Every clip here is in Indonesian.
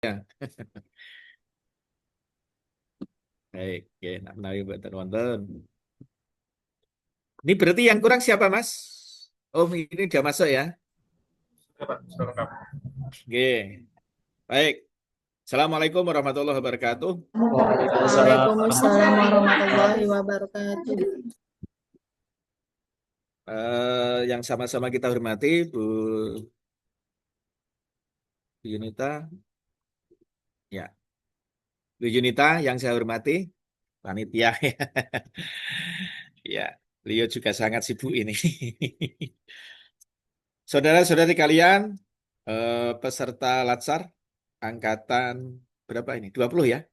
Ya, baik. Oke, nak menawi mboten wonten. Ini berarti yang kurang siapa, Mas? Oh, ini udah masuk ya. Ya, Pak, sudah lengkap. Oke, baik. Assalamualaikum warahmatullahi wabarakatuh. Waalaikumsalam Waalaikumsalam warahmatullahi wabarakatuh. Yang sama-sama kita hormati, Bu Yunita. Ya, Bu Yunita yang saya hormati, panitia. Ya, beliau juga sangat sibuk ini. Saudara-saudari kalian, peserta Latsar, angkatan berapa ini? 20 ya?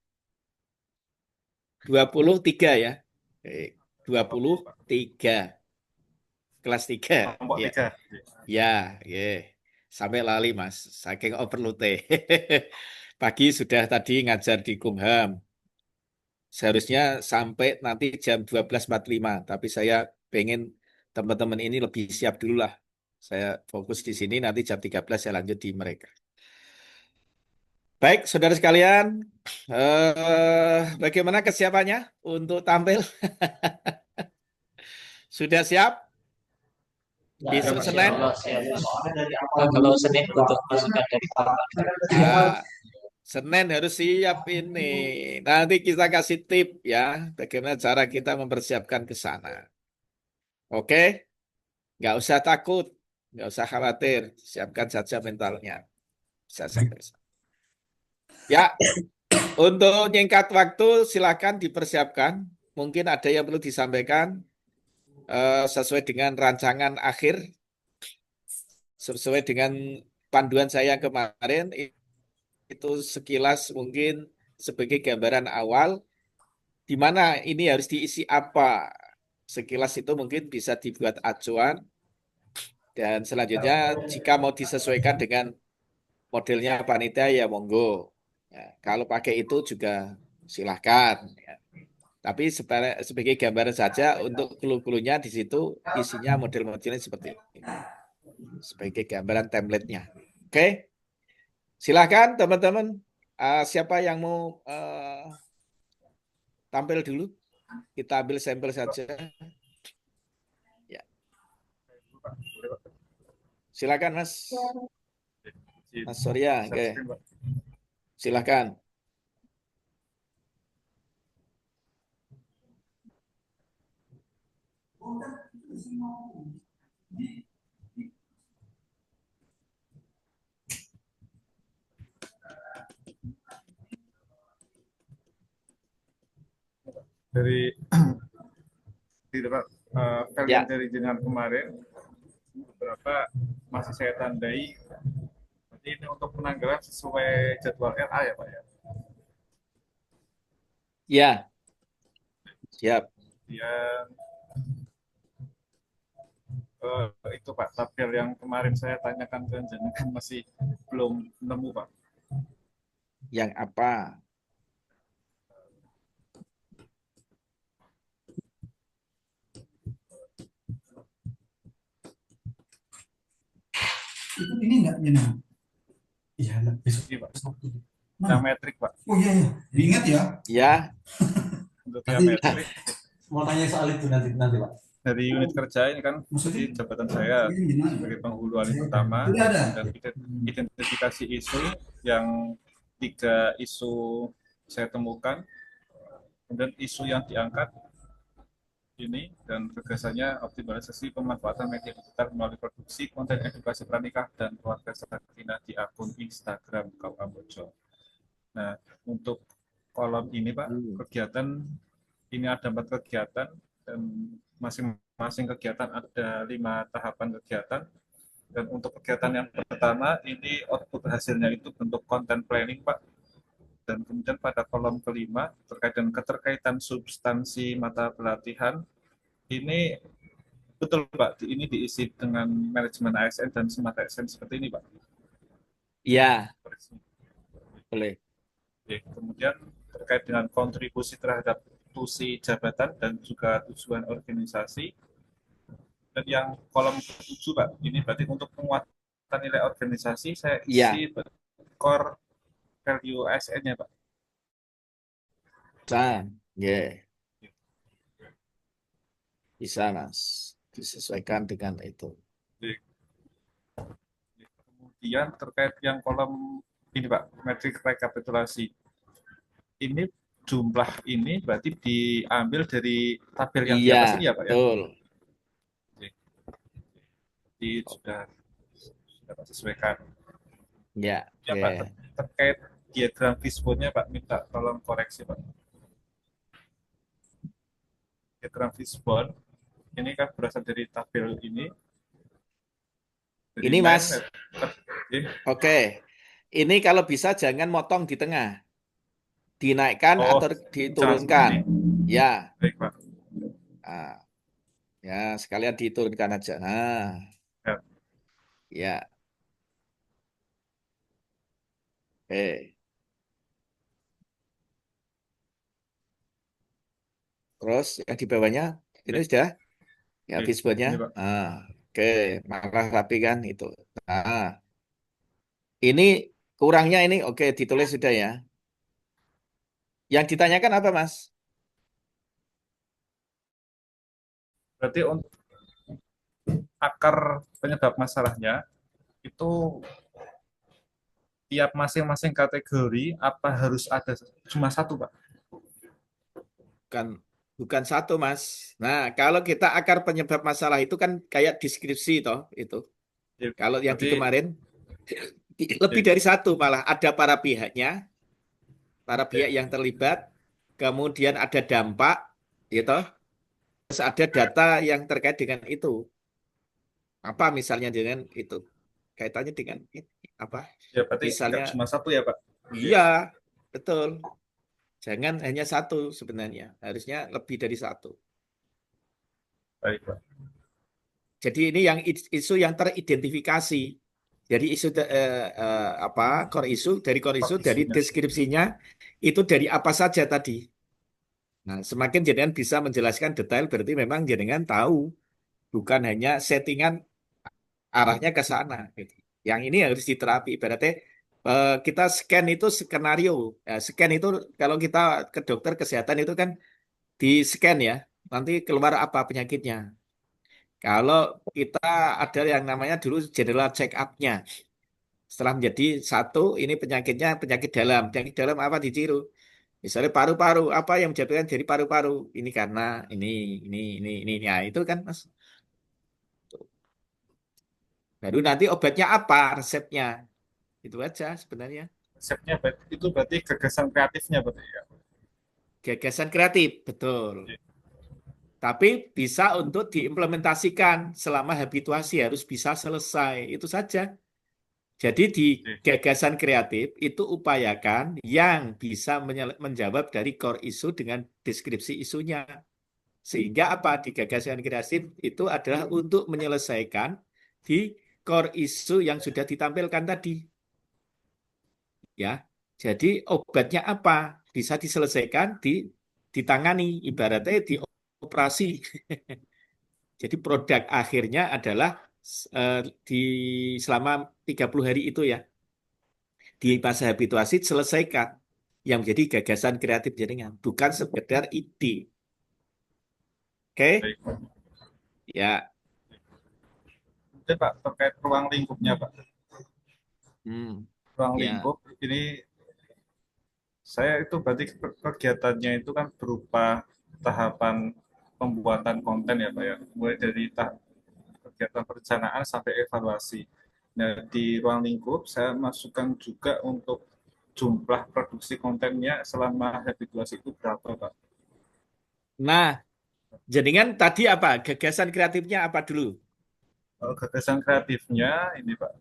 23 ya? Baik, Kelompok, Pak. 23, kelas 3. Kelompok Ya, 3. ya, ya. Sampai lali Mas, saking overload. Pagi sudah tadi ngajar di Kumham. Seharusnya sampai nanti jam 12.45, tapi saya pengen teman-teman ini lebih siap dulu lah. Saya fokus di sini, nanti jam 13 saya lanjut di mereka. Baik, saudara sekalian, bagaimana kesiapannya untuk tampil? Sudah siap? Ya, Ya, Besok Pak. insya Senin? Allah siap. Kalau Senin untuk masukan dari Bapak. Ah, Senin harus siap ini. Nanti kita kasih tip ya, bagaimana cara kita mempersiapkan ke sana. Oke? Nggak usah takut, nggak usah khawatir, siapkan saja mentalnya. Bisa sampai sana. Ya, untuk nyingkat waktu, silakan dipersiapkan. Mungkin ada yang perlu disampaikan sesuai dengan rancangan akhir, sesuai dengan panduan saya kemarin, itu sekilas mungkin sebagai gambaran awal, di mana ini harus diisi apa. Sekilas itu mungkin bisa dibuat acuan, dan selanjutnya jika mau disesuaikan dengan modelnya panitia ya monggo. Ya, kalau pakai itu juga silahkan. Ya. Tapi sebagai gambaran saja untuk clue-cluenya di situ isinya model-modelnya seperti ini. Sebagai gambaran template-nya. Oke, silahkan teman-teman. Siapa yang mau tampil dulu? Kita ambil sampel saja. Ya, Boleh, Pak. silakan Mas. Izin Mas Surya. share Oke, screen, Pak. silakan. Dari tidak, Pak, file yang Ya, dari jenengan kemarin, beberapa masih saya tandai. Jadi ini untuk penanggalan sesuai jadwal RA ya, Pak ya. ya, siap. Dia itu Pak, tabel yang kemarin saya tanyakan ke jenengan masih belum nemu, Pak. Yang apa? Itu ini enggak ini? Iya, besok. Ini, Pak. Sabtu. Yang Mana? metrik, Pak. Oh iya ya, diingat ya. Ya, Untuk yang Nanti metrik mau tanya soal itu nanti Pak. dari unit kerja ini kan Maksudnya di jabatan saya ini gimana? sebagai penghulu alih pertama Tidak ada. dan identifikasi isu yang 3 isu saya temukan, kemudian isu yang diangkat ini dan gagasannya optimalisasi pemanfaatan media digital melalui produksi konten edukasi pranikah dan keluarga sakinah di akun Instagram KUA Mojo. Nah, untuk kolom ini Pak, hmm, kegiatan ini ada 4 kegiatan dan masing-masing kegiatan ada 5 tahapan kegiatan. Dan untuk kegiatan yang pertama ini output hasilnya itu bentuk konten planning Pak. Dan kemudian pada kolom kelima terkait dengan keterkaitan substansi mata pelatihan ini betul Pak, ini diisi dengan manajemen ASN dan smart ASN seperti ini Pak. ya, boleh. Oke, kemudian terkait dengan kontribusi terhadap fungsi jabatan dan juga tujuan organisasi. Dan yang kolom 7 Pak, ini berarti untuk penguatan nilai organisasi saya Ya, isi core value ASN-nya, Pak. Bisa, ya, bisa Mas. Disesuaikan dengan itu. Oke. Kemudian terkait yang kolom ini, Pak, metrik rekapitulasi. Ini jumlah ini berarti diambil dari tabel yang di Iya, atas ini ya, Pak ya? betul. Oke. Jadi sudah Pak sesuaikan. Ya, Ya, Pak, oke. terkait diagram fishbone-nya, Pak, minta tolong koreksi, Pak. Diagram fishbone ini kan berasal dari tabel ini. Jadi Ini Mas, oke. oke. Ini kalau bisa jangan motong di tengah. Dinaikkan Oh, atau jangan diturunkan. seperti ini. Ya, Baik, Pak. nah, ya sekalian diturunkan aja. Nah, Ya. ya, oke. Terus yang di bawahnya ini Baik. sudah ya Oke. fishbone-nya. Ini, Pak. Nah, oke, malah rapi kan itu. Nah, ini kurangnya ini oke ditulis sudah ya. Yang ditanyakan apa Mas? Berarti untuk akar penyebab masalahnya itu tiap masing-masing kategori apa harus ada cuma satu, Pak? Bukan, bukan satu Mas. Nah, kalau kita akar penyebab masalah itu kan kayak deskripsi toh itu. Ya, Kalau yang di berarti kemarin lebih ya, dari satu malah ada para pihaknya, para pihak yang terlibat, kemudian ada dampak, gitu. Terus ada data yang terkait dengan itu. Apa misalnya dengan itu? Kaitannya dengan apa? ya berarti nggak Misalnya, cuma satu ya, Pak? Oke. iya, betul. Jangan hanya satu sebenarnya. Harusnya lebih dari satu. Baik, Pak. Jadi ini yang isu yang teridentifikasi. Jadi isu apa core isu Kok dari isunya? deskripsinya itu dari apa saja tadi. Nah, semakin jenengan bisa menjelaskan detail berarti memang jenengan tahu bukan hanya settingan arahnya ke sana gitu. Yang ini harus diterapi. Berarti kita scan itu skenario. Ya, scan itu kalau kita ke dokter kesehatan itu kan di scan ya. Nanti keluar apa penyakitnya. Kalau kita ada yang namanya dulu general check up-nya. Setelah menjadi satu, ini penyakitnya penyakit dalam. Penyakit dalam apa ditiru? Misalnya paru-paru, apa yang menjatuhkan dari paru-paru? Ini karena ini. Ya, itu kan, Mas. Baru nanti obatnya apa, resepnya. Itu aja sebenarnya. Konsepnya itu berarti gagasan kreatifnya berarti ya. Gagasan kreatif, betul. Oke. Tapi bisa untuk diimplementasikan selama habituasi harus bisa selesai. Itu saja. Jadi di Oke. gagasan kreatif itu upayakan yang bisa menjawab dari core isu dengan deskripsi isunya. Sehingga apa di gagasan kreatif itu adalah untuk menyelesaikan di core isu yang sudah ditampilkan tadi. Ya. Jadi obatnya apa? Bisa diselesaikan ditangani ibaratnya dioperasi. Jadi produk akhirnya adalah eh, di selama 30 hari itu ya. Di masa habituasi selesaikan yang menjadi gagasan kreatif jaringan, bukan sekedar ide. Oke? Baik, Pak. Ya. Kemudian, Pak, terkait ruang lingkupnya, Pak. Hmm. Ruang Ya. lingkup ini saya itu berarti kegiatannya itu kan berupa tahapan pembuatan konten ya, Pak ya. Mulai dari kegiatan perencanaan sampai evaluasi. Nah, di ruang lingkup saya masukkan juga untuk jumlah produksi kontennya selama habituasi itu berapa, Pak? Nah, jaringan tadi apa? Gagasan kreatifnya apa dulu? Gagasan kreatifnya ini, Pak.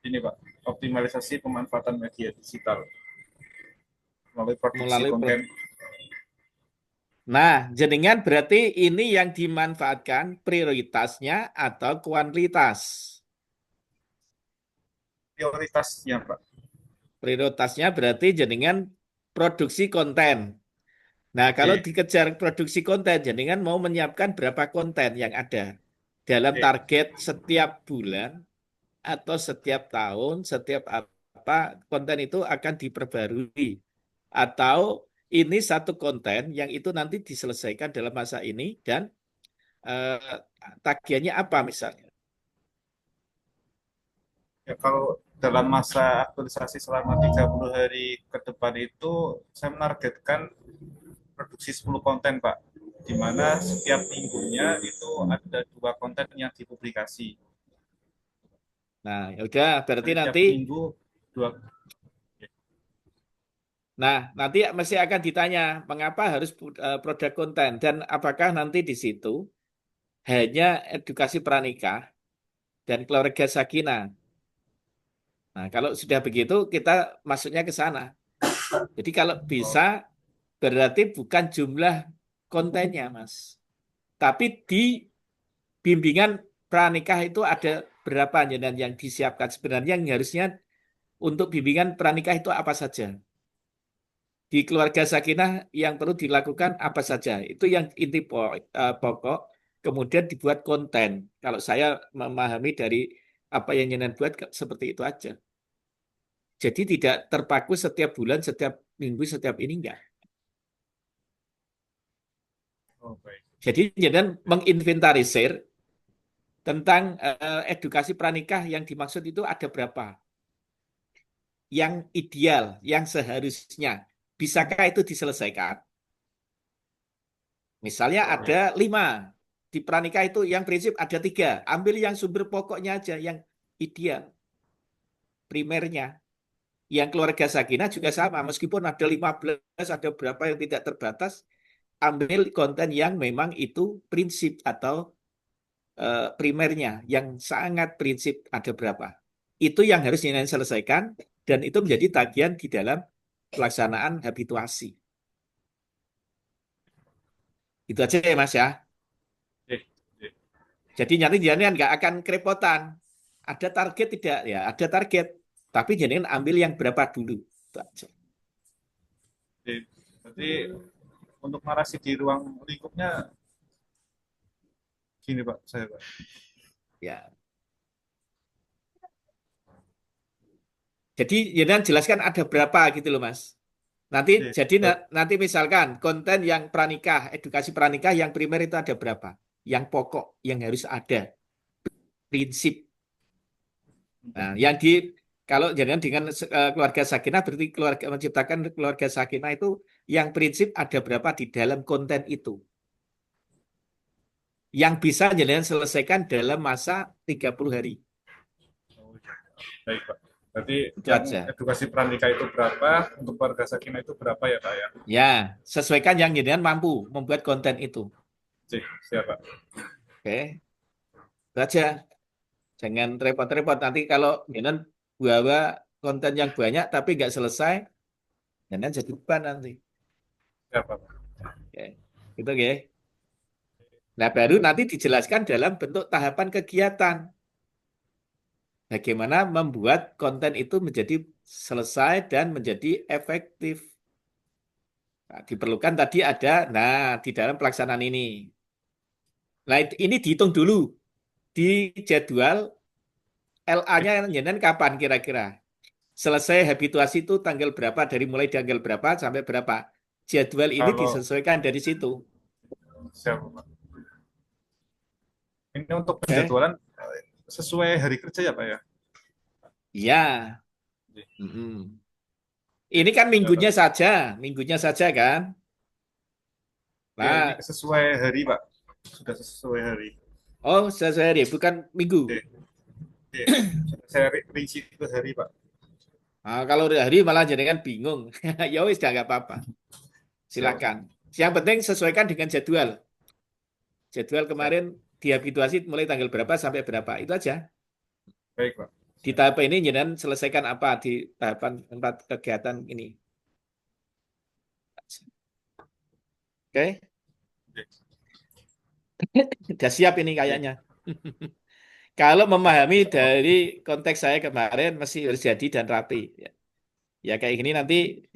Ini, Pak, optimalisasi pemanfaatan media digital melalui produksi Melalui konten. Nah, jaringan berarti ini yang dimanfaatkan prioritasnya atau kuantitas. Prioritasnya, Pak. Prioritasnya berarti jaringan produksi konten. Nah, kalau Oke, dikejar produksi konten, jaringan mau menyiapkan berapa konten yang ada dalam oke, target setiap bulan atau setiap tahun, setiap apa konten itu akan diperbarui, atau ini satu konten yang itu nanti diselesaikan dalam masa ini dan eh, tagihannya apa misalnya. Ya, kalau dalam masa aktualisasi selama 30 hari ke depan itu, saya menargetkan produksi 10 konten, Pak. Di mana setiap minggunya itu ada 2 konten yang dipublikasi. Nah, ya udah berarti Jadi tiap nanti, minggu 2. nah nanti mesti akan ditanya mengapa harus produk konten dan apakah nanti di situ hanya edukasi pranikah dan keluarga sakinah. Nah, kalau sudah begitu kita masuknya ke sana. Jadi kalau bisa berarti bukan jumlah kontennya, Mas. Tapi di bimbingan pranikah itu ada berapa dan yang disiapkan sebenarnya yang harusnya untuk bimbingan pranikah itu apa saja. Di keluarga sakinah yang perlu dilakukan apa saja. Itu yang inti pokok. Kemudian dibuat konten. Kalau saya memahami dari apa yang jenengan buat seperti itu aja. Jadi tidak terpaku setiap bulan, setiap minggu, setiap ini enggak. Oh, baik. Jadi jangan menginventarisir tentang edukasi pranikah yang dimaksud itu ada berapa. Yang ideal, yang seharusnya. Bisakah itu diselesaikan? Misalnya ada 5. Di pranikah itu yang prinsip ada 3. Ambil yang sumber pokoknya aja, yang ideal. Primernya. Yang keluarga sakinah juga sama. Meskipun ada 15, ada berapa yang tidak terbatas, ambil konten yang memang itu prinsip atau primernya yang sangat prinsip ada berapa. Itu yang harus diselesaikan dan itu menjadi tagihan di dalam pelaksanaan habituasi. Itu aja ya Mas ya. Eh, eh. Jadi nanti jangan nggak akan kerepotan. Ada target tidak? Ya ada target. Tapi jangan ambil yang berapa dulu. Itu aja. Berarti untuk narasi di ruang lingkupnya gini, Pak, saya, Pak. Ya. Jadi jangan jelaskan ada berapa gitu loh Mas. Nanti jadi nanti misalkan konten yang pranikah, edukasi pranikah yang primer itu ada berapa? Yang pokok yang harus ada prinsip. Nah, yang di kalau jangan dengan keluarga sakinah berarti keluarga menciptakan keluarga sakinah itu yang prinsip ada berapa di dalam konten itu. Yang bisa jangan selesaikan dalam masa 30 hari. Baik, Pak. Berarti Itu yang aja. edukasi pranikah itu berapa, untuk keluarga sakinah itu berapa ya, Pak ya? Ya, sesuaikan yang jangan mampu membuat konten itu. Siap, Pak. Oke. Itu aja. Jangan repot-repot. Nanti kalau jangan bawa konten yang banyak tapi nggak selesai, jangan jadi beban nanti. Siap, Pak. Oke. Gitu ya. Nah, baru nanti dijelaskan dalam bentuk tahapan kegiatan. Bagaimana membuat konten itu menjadi selesai dan menjadi efektif. Nah, diperlukan tadi ada, nah di dalam pelaksanaan ini. Nah, ini dihitung dulu di jadwal LA-nya jangan kapan kira-kira. Selesai habituasi itu tanggal berapa, dari mulai tanggal berapa sampai berapa. Jadwal ini Kalau disesuaikan dari situ. siap, Pak. Ini untuk Oke? penjadwalan sesuai hari kerja ya, Pak ya? Iya. Mm-mm. Ini kan minggunya saja kan. Ya, ini Nah, sesuai hari, Pak. Sudah sesuai hari. oh sesuai hari, bukan minggu. Oke. Oke. Sudah saya rinci ke hari, Pak. Nah, kalau hari malah jadi kan bingung. Ya wis nggak apa-apa. Siap, Pak. Silakan. Yang penting sesuaikan dengan jadwal. Jadwal Siap. kemarin dihabituasi mulai tanggal berapa sampai berapa. Itu aja. Baik, Pak. Di tahap ini jangan selesaikan apa di tahapan 4 kegiatan ini. Oke, sudah siap ini kayaknya. Kalau memahami dari konteks saya kemarin masih harus jadi dan rapi. Ya, ya kayak gini nanti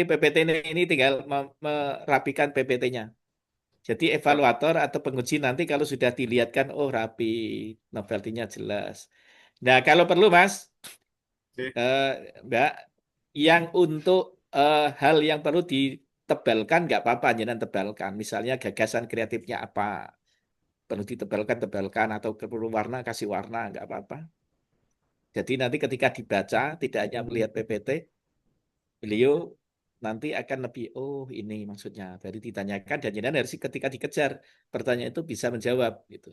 PPT ini tinggal merapikan PPT-nya. Jadi evaluator atau penguji nanti kalau sudah dilihatkan oh rapi, novelty-nya jelas. Nah, kalau perlu Mas, Oke, eh, Mbak, yang untuk hal yang perlu ditebalkan nggak apa-apa, jangan tebalkan. Misalnya gagasan kreatifnya apa, perlu ditebalkan, tebalkan, atau perlu warna, kasih warna, nggak apa-apa. Jadi nanti ketika dibaca, tidak hanya melihat PPT, beliau nanti akan lebih, oh ini maksudnya. Dari ditanyakan, dan jangan harus ketika dikejar, pertanyaan itu bisa menjawab. Gitu.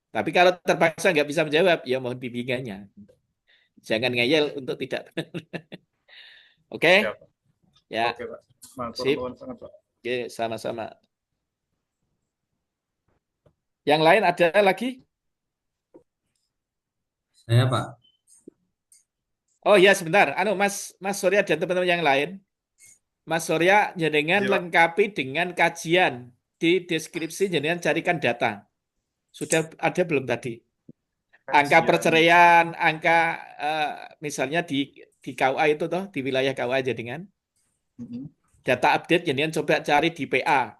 Tapi kalau terpaksa nggak bisa menjawab, ya mohon bimbingannya. Jangan ngeyel untuk tidak. Oke? siap. Ya, Oke, Pak. Matur sip. nuwun sangat, Pak. Oke, sama-sama. Yang lain ada lagi? Saya Pak. Oh ya, sebentar. Mas, Mas Surya dan teman-teman yang lain. Mas Surya, jenengan Iya, Pak. lengkapi dengan kajian di deskripsi, jenengan carikan data. Sudah ada belum tadi? Angka Kajian. perceraian, angka eh, misalnya di KUA itu toh, di wilayah KUA jenengan. Mhm. Data update jenengan coba cari di PA.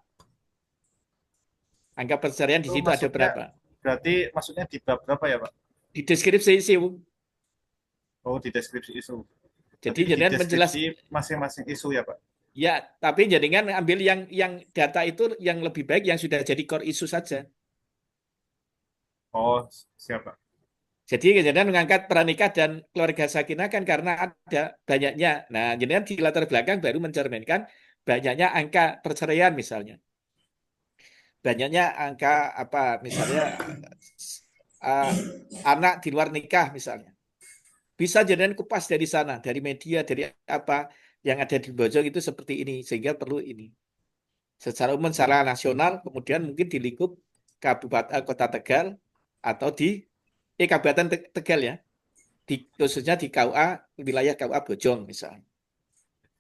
Angka perceraian di Itu situ ada maksudnya, berapa? berarti maksudnya di bab berapa ya, Pak? Di deskripsi sih. Oh, di deskripsi isu. Jadi Berarti di jenengan deskripsi menjelaskan. masing-masing isu ya, Pak? Ya, tapi jadikan ambil yang data itu yang lebih baik yang sudah jadi core issue saja. Oh, siap, Pak. Jadi jadikan mengangkat pranikah dan keluarga sakinah kan karena ada banyaknya. Nah, jadikan di latar belakang baru mencerminkan banyaknya angka perceraian misalnya. Banyaknya angka apa misalnya uh, anak di luar nikah misalnya. Bisa jadikan kupas dari sana, dari media, dari apa yang ada di Bojong itu seperti ini sehingga perlu ini. Secara umum secara nasional, kemudian mungkin di lingkup Kabupaten Kota Tegal atau di Kabupaten Tegal ya, khususnya di KUA wilayah KUA Bojong misalnya.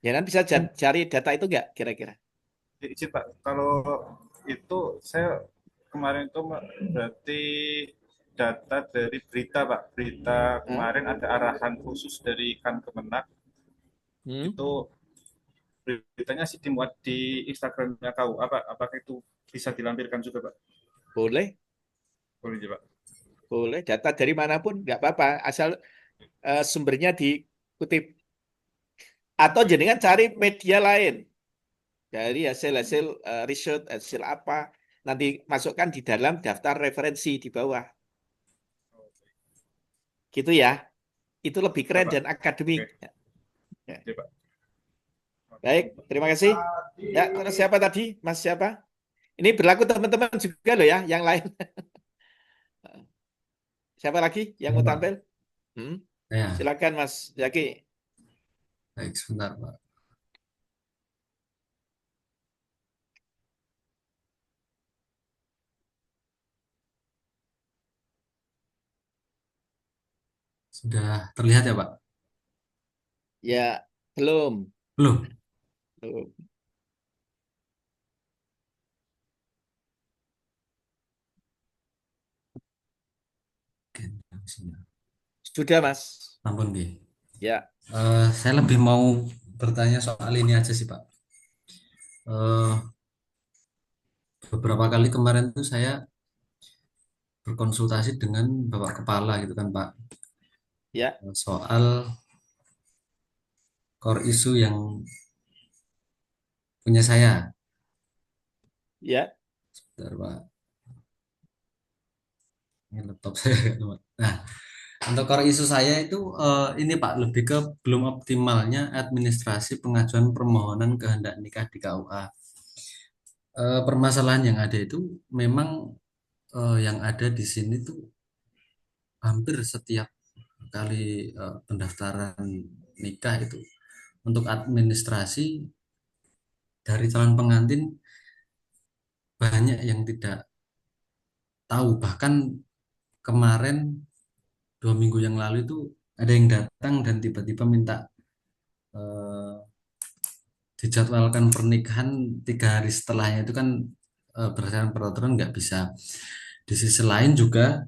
Ya kan bisa cari data itu enggak kira-kira? Izin, Pak. Kalau itu saya kemarin itu berarti data dari berita, Pak. Berita Hah? kemarin ada arahan khusus dari Kan Kemenak. Hmm? Itu beritanya sih dimuat di Instagramnya KUA, Pak. Apakah itu bisa dilampirkan juga, Pak? Boleh, Boleh, Pak. boleh. Data dari manapun nggak apa-apa, asal sumbernya dikutip. Atau jenengan cari media lain dari hasil-hasil riset, hasil apa, nanti masukkan di dalam daftar referensi di bawah. Gitu ya. Itu lebih Ya, keren Pak. dan akademik. Oke, Ya. ya, Pak. Baik, terima kasih. Ya, terus siapa tadi? Mas siapa? Ini berlaku teman-teman juga loh ya, yang lain. Siapa lagi yang Ya mau Pak. tampil? Hmm? Ya, Silakan Mas Zaki. baik sebentar Pak. Sudah terlihat ya Pak? Ya, belum. Belum. Belum. Oke, sinyal. Sudah Mas. Ampun, Nggih. Ya, Saya lebih mau bertanya soal ini aja sih Pak. Eh, Beberapa kali kemarin tuh saya berkonsultasi dengan Bapak Kepala gitu kan Pak, ya, soal core isu yang punya saya. ya, Bentar, Pak. Ini laptop saya. Nah, untuk core isu saya itu ini Pak, lebih ke belum optimalnya administrasi pengajuan permohonan kehendak nikah di KUA. Permasalahan yang ada itu memang yang ada di sini tuh hampir setiap kali pendaftaran nikah itu untuk administrasi dari calon pengantin banyak yang tidak tahu. Bahkan kemarin 2 minggu yang lalu itu ada yang datang dan tiba-tiba minta eh, dijadwalkan pernikahan 3 hari setelahnya itu kan berdasarkan peraturan nggak bisa. Di sisi lain juga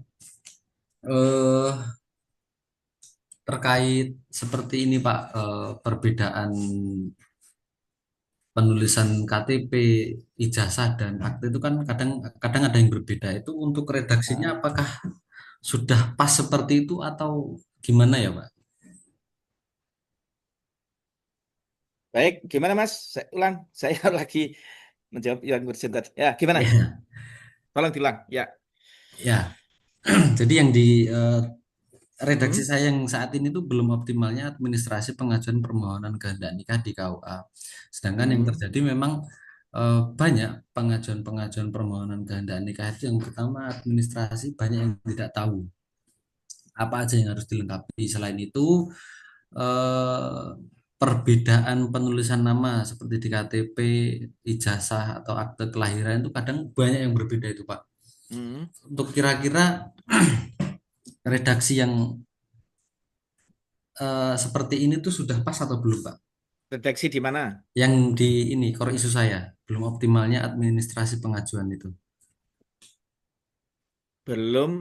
eh, terkait seperti ini Pak, perbedaan penulisan KTP, ijazah dan akte itu kan kadang kadang ada yang berbeda. Itu untuk redaksinya ah, apakah sudah pas seperti itu atau gimana ya, Pak? Baik, gimana Mas? Saya ulang. Saya lagi menjawab yang urgent tadi. Ya, gimana? Ya, Tolong diulang. Ya. ya. Jadi yang di redaksi Hmm? saya yang saat ini tuh belum optimalnya administrasi pengajuan permohonan kehendak nikah di KUA. Sedangkan yang Hmm. terjadi memang banyak pengajuan-pengajuan permohonan kehendak nikah itu yang pertama administrasi banyak yang tidak tahu apa aja yang harus dilengkapi. Selain itu eh, perbedaan penulisan nama seperti di KTP, ijazah atau akte kelahiran itu kadang banyak yang berbeda itu, Pak. Hmm. Untuk kira-kira redaksi yang seperti ini tuh sudah pas atau belum, Pak? Redaksi di mana? Yang di ini core isu saya belum optimalnya administrasi pengajuan itu. Belum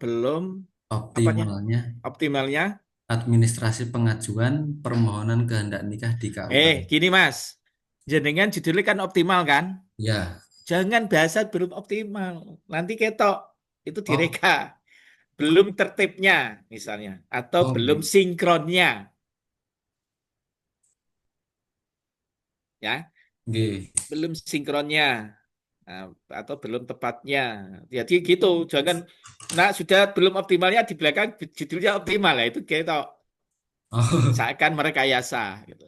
belum apanya? Optimalnya Optimalnya. administrasi pengajuan permohonan kehendak nikah di KUA. Gini Mas. Jenengan judulnya kan optimal kan? Ya. Jangan bahasa belum optimal. Nanti ketok itu Oh, direka. Belum tertibnya misalnya atau oh, belum sinkronnya ya. nggih. Belum sinkronnya. Nah, atau belum tepatnya. Jadi gitu, jangan sudah belum optimalnya di belakang judulnya optimal ya itu ketok. Oh, Seakan merekayasa gitu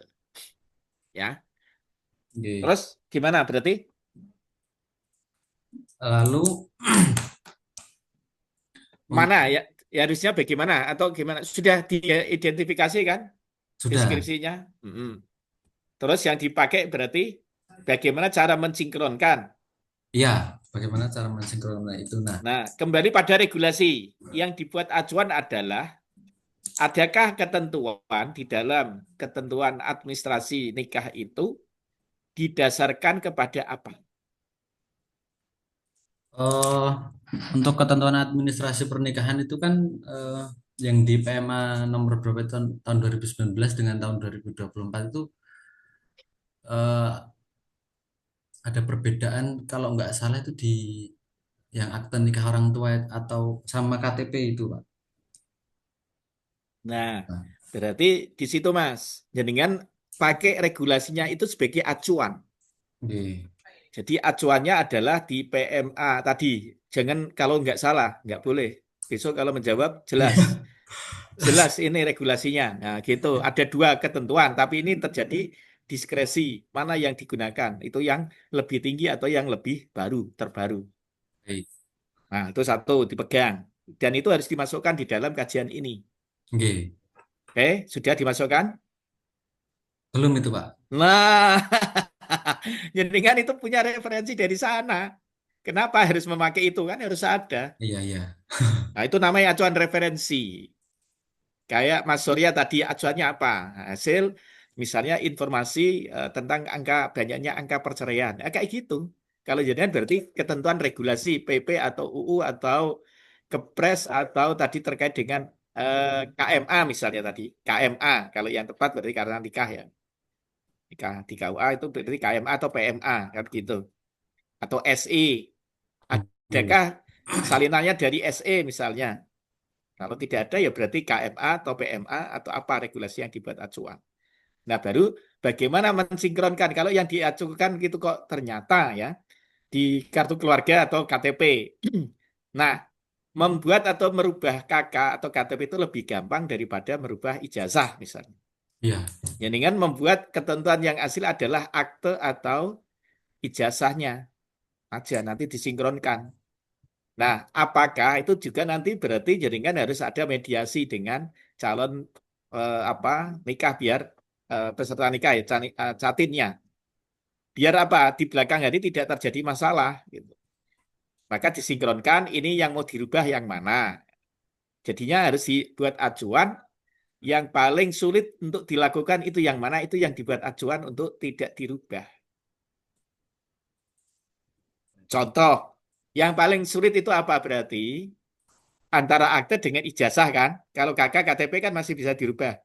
ya. nggih. Terus gimana berarti? Lalu Mana untuk ya, ya harusnya bagaimana atau gimana? Sudah diidentifikasi kan sudah, deskripsinya? Mm-mm. Terus yang dipakai berarti bagaimana cara mensinkronkan. ya, bagaimana cara mensinkronkan itu? Nah, Nah, kembali pada regulasi. Yang dibuat acuan adalah adakah ketentuan di dalam ketentuan administrasi nikah itu didasarkan kepada apa? eh untuk ketentuan administrasi pernikahan itu kan eh, yang di PMA nomor berapa itu, tahun 2019 dengan tahun 2024 itu eh, ada perbedaan kalau nggak salah itu di yang akte nikah orang tua atau sama KTP itu, Pak. Nah, Nah, berarti di situ Mas, jenengan pakai regulasinya itu sebagai acuan. nggih. Jadi acuannya adalah di PMA tadi. Jangan kalau nggak salah, nggak boleh. Besok kalau menjawab jelas. Jelas ini regulasinya. Nah, gitu. Ada dua ketentuan, tapi ini terjadi diskresi. Mana yang digunakan? Itu yang lebih tinggi atau yang lebih terbaru. Baik. Nah, itu satu, dipegang. Dan itu harus dimasukkan di dalam kajian ini. Nggih. Oke, sudah dimasukkan? Belum itu, Pak. Nah, jadi kan itu punya referensi dari sana. Kenapa harus memakai itu? Kan harus ada. Iya, iya. Nah, itu namanya acuan referensi. Kayak Mas Surya tadi acuannya apa? Hasil misalnya informasi tentang banyaknya angka perceraian. Kayak gitu. Kalau jadinya berarti ketentuan regulasi PP atau UU atau Kepres atau tadi terkait dengan KMA misalnya tadi. KMA kalau yang tepat berarti karena nikah ya. Nikah di KUA itu berarti KMA atau PMA kan gitu. Atau SE. Nggih. Adakah salinannya dari SE misalnya? Kalau tidak ada ya berarti KMA atau PMA atau apa regulasi yang dibuat acuan. Nah, baru bagaimana mensinkronkan kalau yang diajukan gitu kok ternyata ya di kartu keluarga atau KTP. Nah, membuat atau merubah KK atau KTP itu lebih gampang daripada merubah ijazah misalnya. Iya. Ya dengan membuat ketentuan yang asli adalah akte atau ijazahnya aja nanti disinkronkan. Nah, apakah itu juga nanti berarti jaringan harus ada mediasi dengan calon apa nikah biar peserta nikah ya catinnya. Biar apa? Di belakang hari tidak terjadi masalah gitu. Maka disinkronkan ini yang mau dirubah yang mana. Jadinya harus dibuat acuan yang paling sulit untuk dilakukan itu yang mana itu yang dibuat acuan untuk tidak dirubah. Contoh, yang paling sulit itu apa berarti? Antara akte dengan ijazah kan. Kalau kakak KTP kan masih bisa dirubah.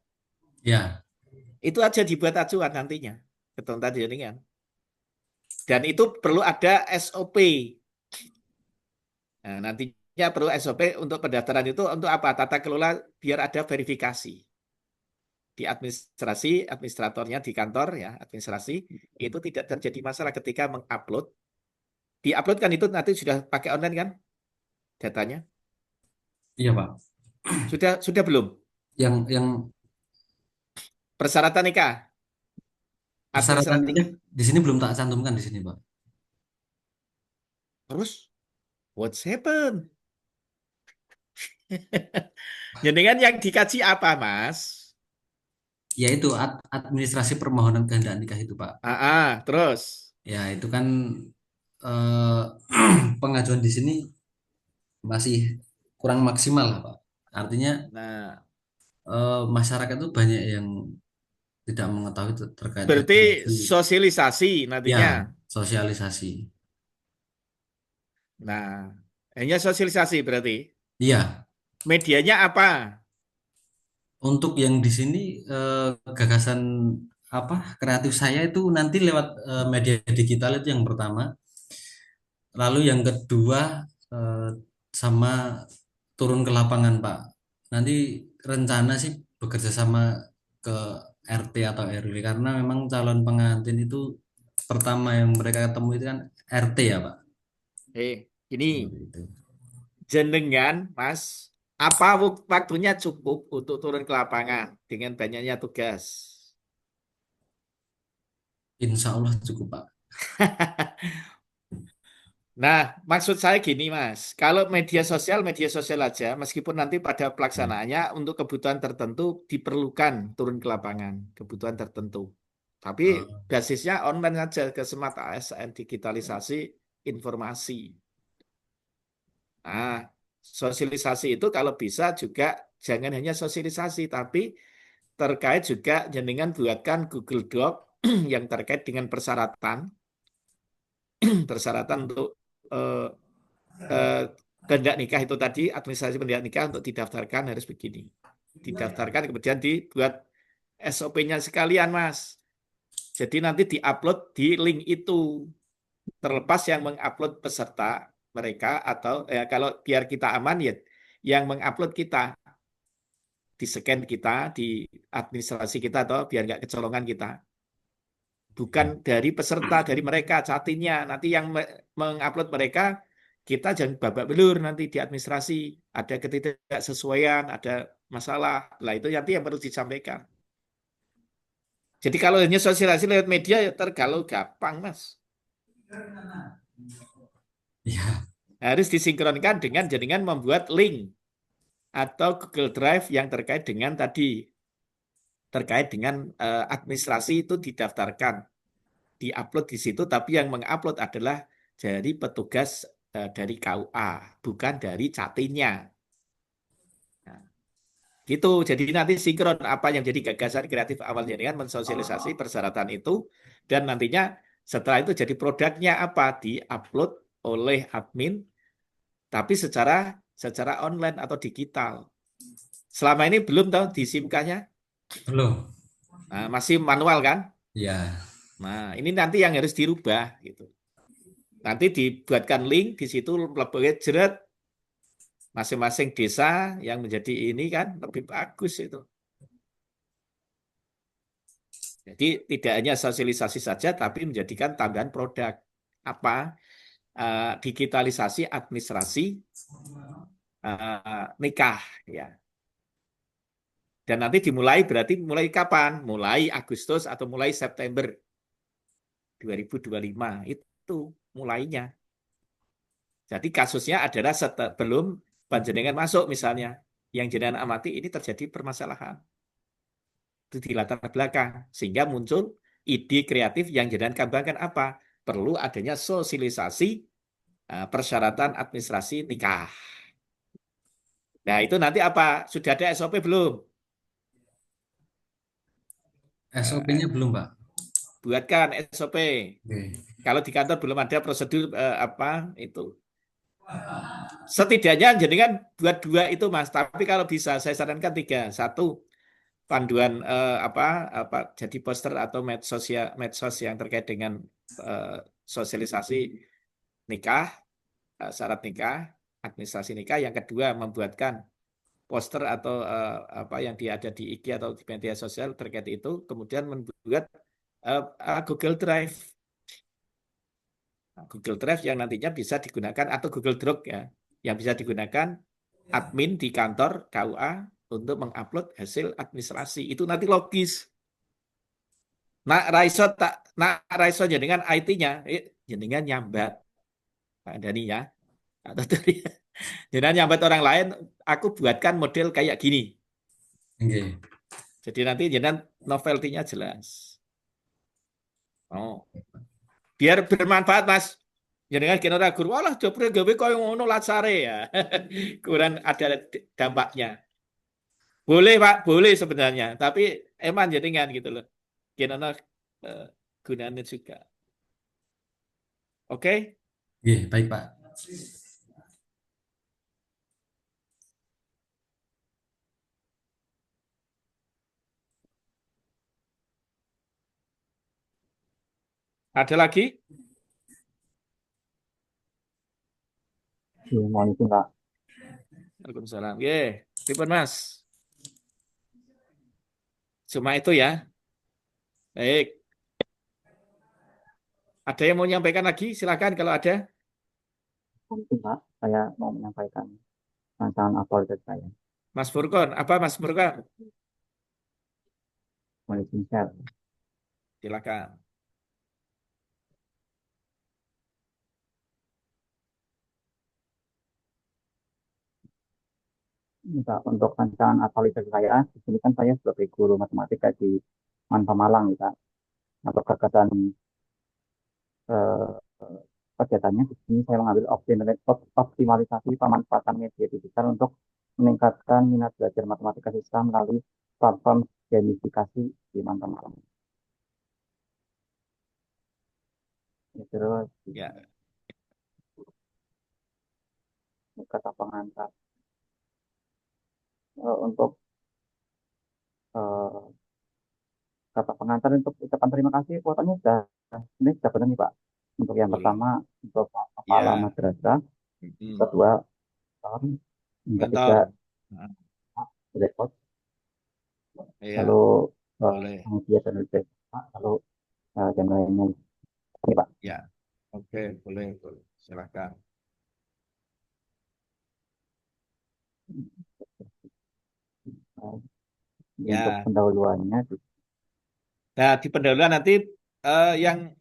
Ya. Itu aja dibuat acuan nantinya. Ketentuan jaringan. Dan itu perlu ada SOP. Nah, nanti Ya, perlu SOP untuk pendaftaran itu untuk apa? Tata kelola biar ada verifikasi. Di administrasi, administratornya di kantor ya, administrasi, itu tidak terjadi masalah ketika mengupload. Diupload kan itu nanti sudah pakai online kan datanya? Iya Pak. Sudah belum? Yang Persyaratan nikah, persyaratan administrasi nikah nikah. di sini belum tak cantumkan di sini Pak. Terus, what's happened? Jadi kan yang dikaji apa, Mas? Yaitu administrasi permohonan kehendak nikah itu Pak. Terus. Ya itu kan eh, pengajuan di sini masih kurang maksimal lah Pak. Artinya Nah, masyarakat itu banyak yang tidak mengetahui terkait berarti regulasi. sosialisasi Ya, nantinya. sosialisasi. Nah, hanya sosialisasi berarti. Iya, Medianya apa? untuk yang di sini gagasan apa kreatif saya itu nanti lewat media digital itu yang pertama. Lalu yang kedua eh, sama turun ke lapangan, Pak. Nanti rencana sih bekerja sama ke RT atau RW karena memang calon pengantin itu pertama yang mereka ketemu itu kan RT ya, Pak. Ini Seperti itu. jenengan, Mas, apa waktunya cukup untuk turun ke lapangan dengan banyaknya tugas? Insya Allah cukup, Pak. Nah, maksud saya gini, Mas. Kalau media sosial aja, meskipun nanti pada pelaksanaannya untuk kebutuhan tertentu diperlukan turun ke lapangan, kebutuhan tertentu. Tapi Eh, basisnya online saja ke smart ASN, digitalisasi informasi. Nah, sosialisasi itu kalau bisa juga jangan hanya sosialisasi, tapi terkait juga jenengan buatkan Google Doc yang terkait dengan persyaratan, persyaratan untuk eh, eh, kehendak nikah itu tadi, administrasi kehendak nikah untuk didaftarkan harus begini. Didaftarkan kemudian dibuat SOP-nya sekalian, Mas. Jadi nanti diupload di link itu. Terlepas yang mengupload peserta mereka atau kalau biar kita aman ya yang mengupload kita di scan kita di administrasi kita atau biar nggak kecolongan kita. Bukan dari peserta, dari mereka catinnya. Nanti yang mengupload mereka, kita jangan babak belur nanti di administrasi. Ada ketidaksesuaian, ada masalah. Lah itu nanti yang perlu disampaikan. Jadi kalau hanya sosialisasi lewat media, ya tergalau gampang, Mas. ya, Harus disinkronkan dengan jaringan membuat link atau Google Drive yang terkait dengan tadi. Terkait dengan administrasi itu didaftarkan. Diupload di situ, tapi yang mengupload adalah dari petugas dari KUA, bukan dari catinnya. Nah, gitu. Jadi nanti sinkron apa yang jadi gagasan kreatif awalnya dengan mensosialisasi persyaratan itu, dan nantinya setelah itu jadi produknya apa diupload oleh admin, tapi secara online atau digital. Selama ini belum tahu di SIM-nya, belum. nah, masih manual kan? Ya, Nah, ini nanti yang harus dirubah gitu. Nanti dibuatkan link di situ lebih jerat masing-masing desa yang menjadi ini kan lebih bagus itu. Jadi tidak hanya sosialisasi saja tapi menjadikan tambahan produk apa digitalisasi administrasi nikah ya. Dan nanti dimulai berarti mulai kapan? Mulai Agustus atau mulai September 2025 itu mulainya. Jadi kasusnya adalah sebelum panjenengan masuk misalnya, yang jenengan amati ini terjadi permasalahan. Itu di latar belakang. Sehingga muncul ide kreatif yang jenengan kembangkan apa? Perlu adanya sosialisasi persyaratan administrasi nikah. Nah itu nanti apa? Sudah ada SOP belum? SOP-nya belum, Pak. Buatkan SOP. Oke. Kalau di kantor belum ada prosedur apa itu. Setidaknya jenengan buat dua itu Mas. Tapi kalau bisa saya sarankan tiga. Satu, panduan apa jadi poster atau medsos yang terkait dengan sosialisasi nikah, syarat nikah. administrasi nikah. Yang kedua, membuatkan poster atau apa yang ada di IG atau di media sosial terkait itu. Kemudian membuat Google Drive. Google Drive yang nantinya bisa digunakan atau Google Doc ya, yang bisa digunakan admin di kantor KUA untuk mengupload hasil administrasi. Itu nanti logis. Raiso jenengan IT-nya, jenengan nyambat Pak Dani ya. Atau dari jenengan nyambat orang lain, aku buatkan model kayak gini. Nggih. Jadi nanti jenengan novelty-nya jelas. Oh, biar bermanfaat Mas. Jenengan kena ragu, walah jopre gawe koyo ngono lasare ya. Kurang ada dampaknya. Boleh Pak, boleh sebenarnya, tapi emang jenengan gitu loh. Kena gunanya juga. Oke? Nggih, baik Pak. Ada lagi? Mohon izin Pak. Waalaikumsalam. Ye, pripun Mas? Cuma itu ya. Baik. Ada yang mau menyampaikan lagi? Silakan kalau ada. Mohon izin Pak, saya mau menyampaikan tantangan apologet saya. Mas Furkon, apa Mas Furkon? Mohon izin share. Silakan. Ini Pak, untuk rancangan apologet saya, di sini kan saya sebagai guru matematika di Manta Malang, nih, Pak. Atau gagasan eh, kegiatannya di sini saya mengambil optimalisasi pemanfaatan media digital untuk meningkatkan minat belajar matematika siswa melalui platform gamifikasi di Manta Malang. Ya, terus Ya. kata pengantar untuk eh, kata pengantar untuk ucapan terima kasih kuotanya sudah ini sudah benar nih Pak. Untuk yang Boleh. pertama untuk kepala Ya. madrasah, Hmm. kedua yang ketiga Kantor. repot, Iya, lalu boleh. media dan lalu yang lainnya ini Pak. Ya. Oke, boleh, boleh. Silakan. Untuk Ya. pendahuluannya Nah, di pendahuluan nanti yang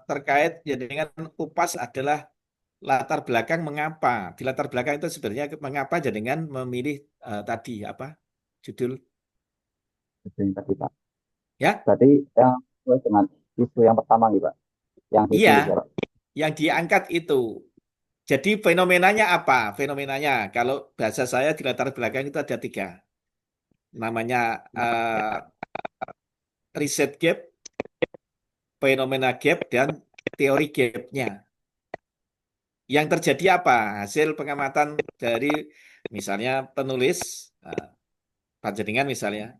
terkait ya dengan UPAS adalah latar belakang mengapa. Di latar belakang itu sebenarnya mengapa jenengan memilih tadi apa judul yang tadi Pak. ya? Berarti yang sesuai dengan isu yang pertama nih Pak. Yang Iya, ditulis ya Pak. yang diangkat itu. Jadi fenomenanya apa? Fenomenanya kalau bahasa saya di latar belakang itu ada 3. Namanya riset gap, fenomena gap, dan teori gapnya. Yang terjadi apa? Hasil pengamatan dari misalnya penulis, panjenengan misalnya,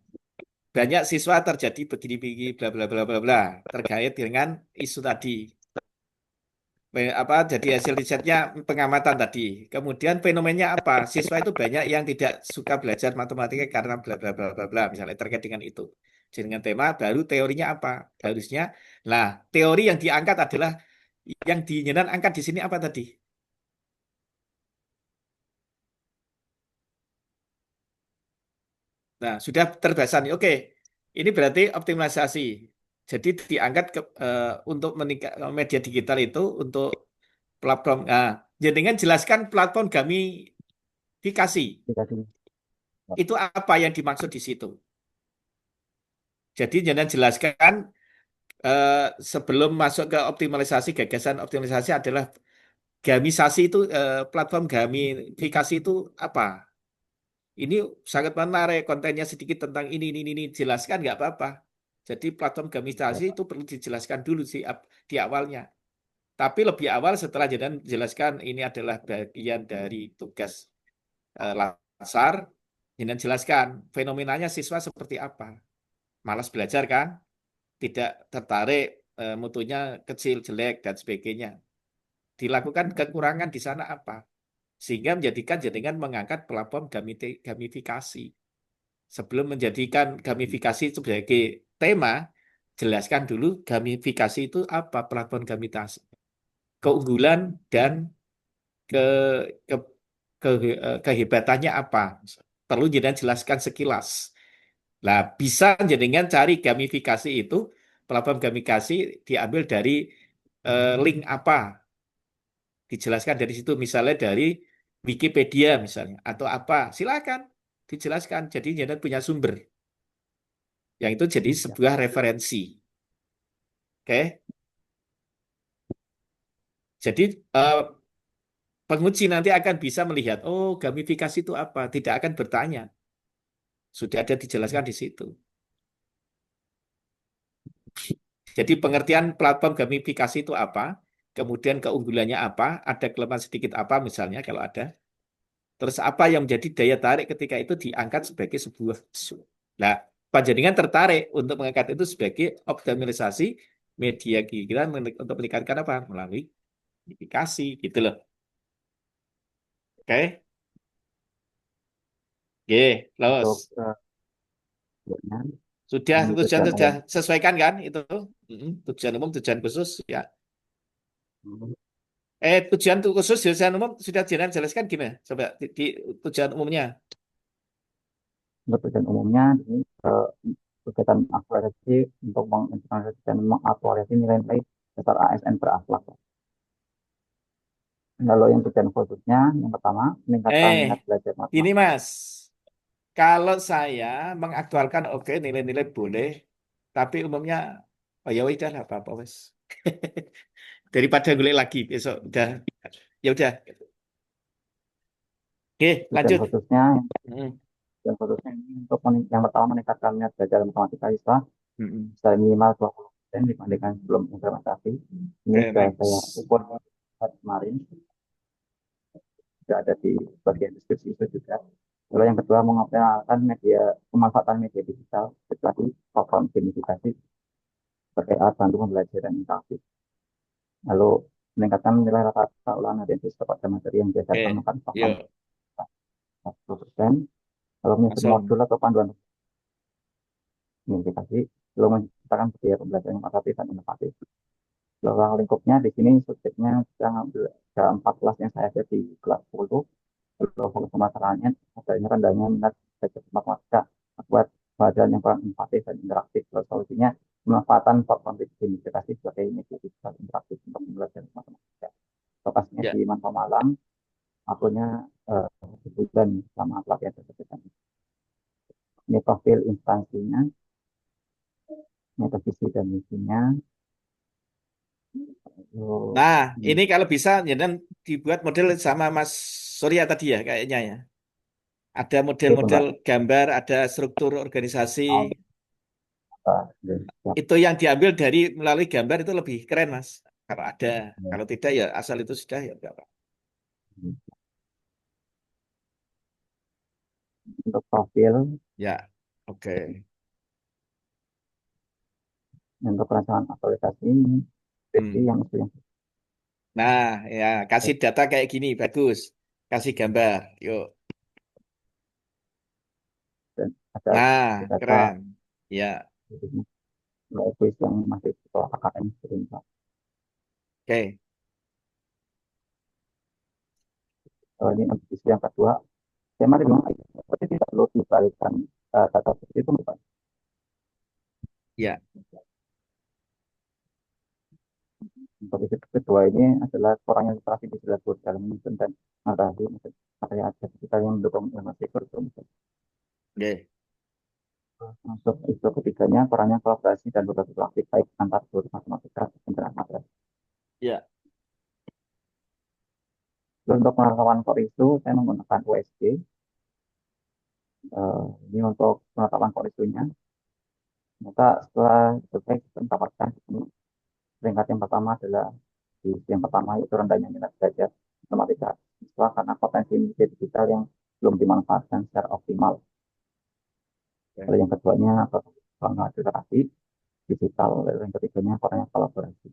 banyak siswa terjadi begini-begini, bla bla bla bla bla, terkait dengan isu tadi. Apa jadi hasil risetnya pengamatan tadi. Kemudian fenomenanya apa? Siswa itu banyak yang tidak suka belajar matematika karena bla bla bla bla bla, misalnya terkait dengan itu. Jadi dengan tema baru teorinya apa? Harusnya. Nah, teori yang diangkat adalah yang dinyenan angkat di sini apa tadi? Nah, sudah terbahasan. Oke, ini berarti optimalisasi. Jadi diangkat untuk media digital itu untuk platform. Nah, jenengan jelaskan platform gamifikasi. Dikasih Itu apa yang dimaksud di situ? Jadi jenengan jelaskan sebelum masuk ke optimalisasi, gagasan optimalisasi adalah gamisasi itu platform gamifikasi itu apa? Ini sangat menarik, kontennya sedikit tentang ini, jelaskan nggak apa-apa. Jadi platform ya gamifikasi Pak. itu perlu dijelaskan dulu sih di awalnya. Tapi lebih awal setelah jangan jelaskan ini adalah bagian dari tugas Lasar, jangan jelaskan fenomenanya siswa seperti apa. Malas belajar kan? Tidak tertarik, mutunya kecil, jelek, dan sebagainya. Dilakukan kekurangan di sana apa? sehingga menjadikan jenengan mengangkat platform gamifikasi. Sebelum menjadikan gamifikasi sebagai tema, jelaskan dulu gamifikasi itu apa, platform gamifikasi, keunggulan dan ke, ke, kehebatannya apa. Perlu jenengan jelaskan sekilas. Nah, bisa jenengan cari gamifikasi itu, platform gamifikasi diambil dari link apa, dijelaskan dari situ, misalnya dari Wikipedia misalnya, atau apa, silakan dijelaskan. Jadi jangan punya sumber, yang itu jadi sebuah referensi. Oke, jadi penguji nanti akan bisa melihat, oh gamifikasi itu apa, tidak akan bertanya, sudah ada dijelaskan di situ. Jadi pengertian platform gamifikasi itu apa, kemudian keunggulannya apa, ada kelemahan sedikit apa misalnya kalau ada. Terus apa yang menjadi daya tarik ketika itu diangkat sebagai sebuah isu. Nah, panjenengan tertarik untuk mengangkat itu sebagai optimalisasi media kegiatan untuk meningkatkan apa? Melalui gamifikasi, gitu loh. Oke? Oke, Untuk los. tujuannya, Sudah, ini tujuan tujuan sudah umum. sesuaikan kan itu? Tujuan umum, tujuan khusus ya. Tujuan khusus, tujuan umum sudah jangan jelaskan gimana? Coba di tujuan umumnya. Untuk tujuan umumnya, ini kegiatan aktualisasi untuk mengintegrasikan dan mengaktualisasi nilai-nilai dasar ASN berakhlak. Lalu yang tujuan khususnya, yang pertama, meningkatkan minat belajar Ini matematika. Mas, kalau saya mengaktualkan oke nilai-nilai boleh, tapi umumnya oh ya udah lah apa-apa wes. Daripada ngulik lagi besok udah ya udah. Oke, Tujuan lanjut. khususnya, Hmm, tujuan khususnya ini untuk yang pertama meningkatkan minat belajar matematika siswa hmm. bisa minimal 20% dibandingkan sebelum implementasi. Ini Oke, sudah saya next. ukur kemarin, sudah ada di bagian deskripsi itu juga. Lalu yang kedua, mengoptimalkan pemanfaatan media digital seperti platform gamifikasi sebagai alat bantu pembelajaran interaktif. Lalu meningkatkan nilai rata-rata ulangan dan siswa pada materi yang diajarkan Oke, menggunakan platform yuk 10%. Lalu menyusun langsung. modul atau panduan gamifikasi, lalu menciptakan budaya pembelajaran yang alternatif dan inovatif. Lalu ruang lingkupnya di sini subjeknya kita ngambil ada 4 kelas yang saya ada di kelas 10. Lalu fokus pemasarannya adanya rendahnya minat belajar matematika buat pelajaran yang kurang inovatif dan interaktif. Lalu solusinya pemanfaatan platform gamifikasi sebagai media digital interaktif untuk belajar matematika. Lokasinya Ya. di Manta Malang, akunnya sebulan sama pelatihan tersebut. Ini profil instansinya, metode visi dan misinya. Lalu, Nah, ini kalau bisa jangan dibuat model sama Mas Surya tadi ya kayaknya ya. Ada itu model-model Mbak. gambar, ada struktur organisasi. Ya. Itu yang diambil dari melalui gambar itu lebih keren, Mas. Kalau ada, kalau tidak ya asal itu sudah ya enggak apa. Untuk profil, Ya, oke. untuk perencanaan aktualisasi, deskripsi Hmm. yang isu yang Nah, ya kasih data kayak gini bagus. Kasih gambar. Yuk. dan ada Nah, data keren. Ya, kuis yang masih di bawah KKN sering Pak. oke. Ini untuk isu yang kedua, saya mari bilang seperti tidak perlu dibalikkan data seperti itu Pak. Ya, Untuk isu kedua ini adalah kurangnya literasi digital dalam menyusun dan mengatasi materi ajar digital yang mendukung inovasi kurikulum. oke. Untuk isu ketiganya, kurangnya kolaborasi dan berbagi praktik baik antar guru matematika dan materi. Ya, Untuk penetapan core isu, saya menggunakan USG. Ini untuk penetapan core isunya. Maka setelah selesai kita mendapatkan peringkat yang pertama adalah di yang pertama yaitu rendahnya minat belajar matematika siswa karena potensi media digital yang belum dimanfaatkan secara optimal. Lalu yang keduanya kurangnya literasi digital, lalu yang ketiganya kurangnya kolaborasi.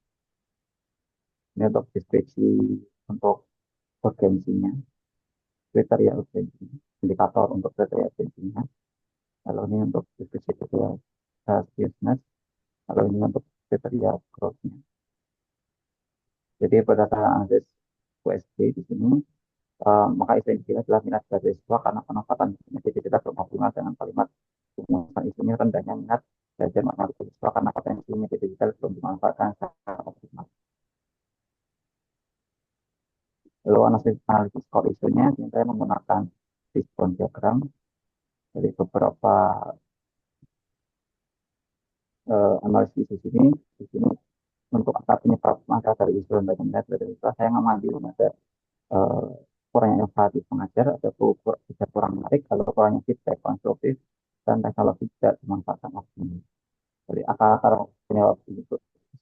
Ini untuk deskripsi untuk urgensinya. kriteria urgensi, indikator untuk kriteria urgensinya. Kalau ini untuk diskusi kriteria seriousness, kalau ini untuk kriteria growth-nya. Jadi berdasarkan analisis USD di sini, maka isu yang dipilih adalah minat belajar siswa karena penempatan identitas berhubungan dengan kalimat rumusan isunya rendahnya minat belajar matematika siswa karena potensi media digital belum dimanfaatkan secara optimal. Lalu analisis core isunya, saya menggunakan fishbone diagram dari beberapa analisis di sini. Di sini untuk akar penyebab maka dari isu rendahnya minat belajar siswa, saya mengambil ada kurangnya informatif pengajar, ada kurang menarik, kalau kurangnya feedback konstruktif, dan teknologi tidak dimanfaatkan optimal. Jadi akar-akar penyebab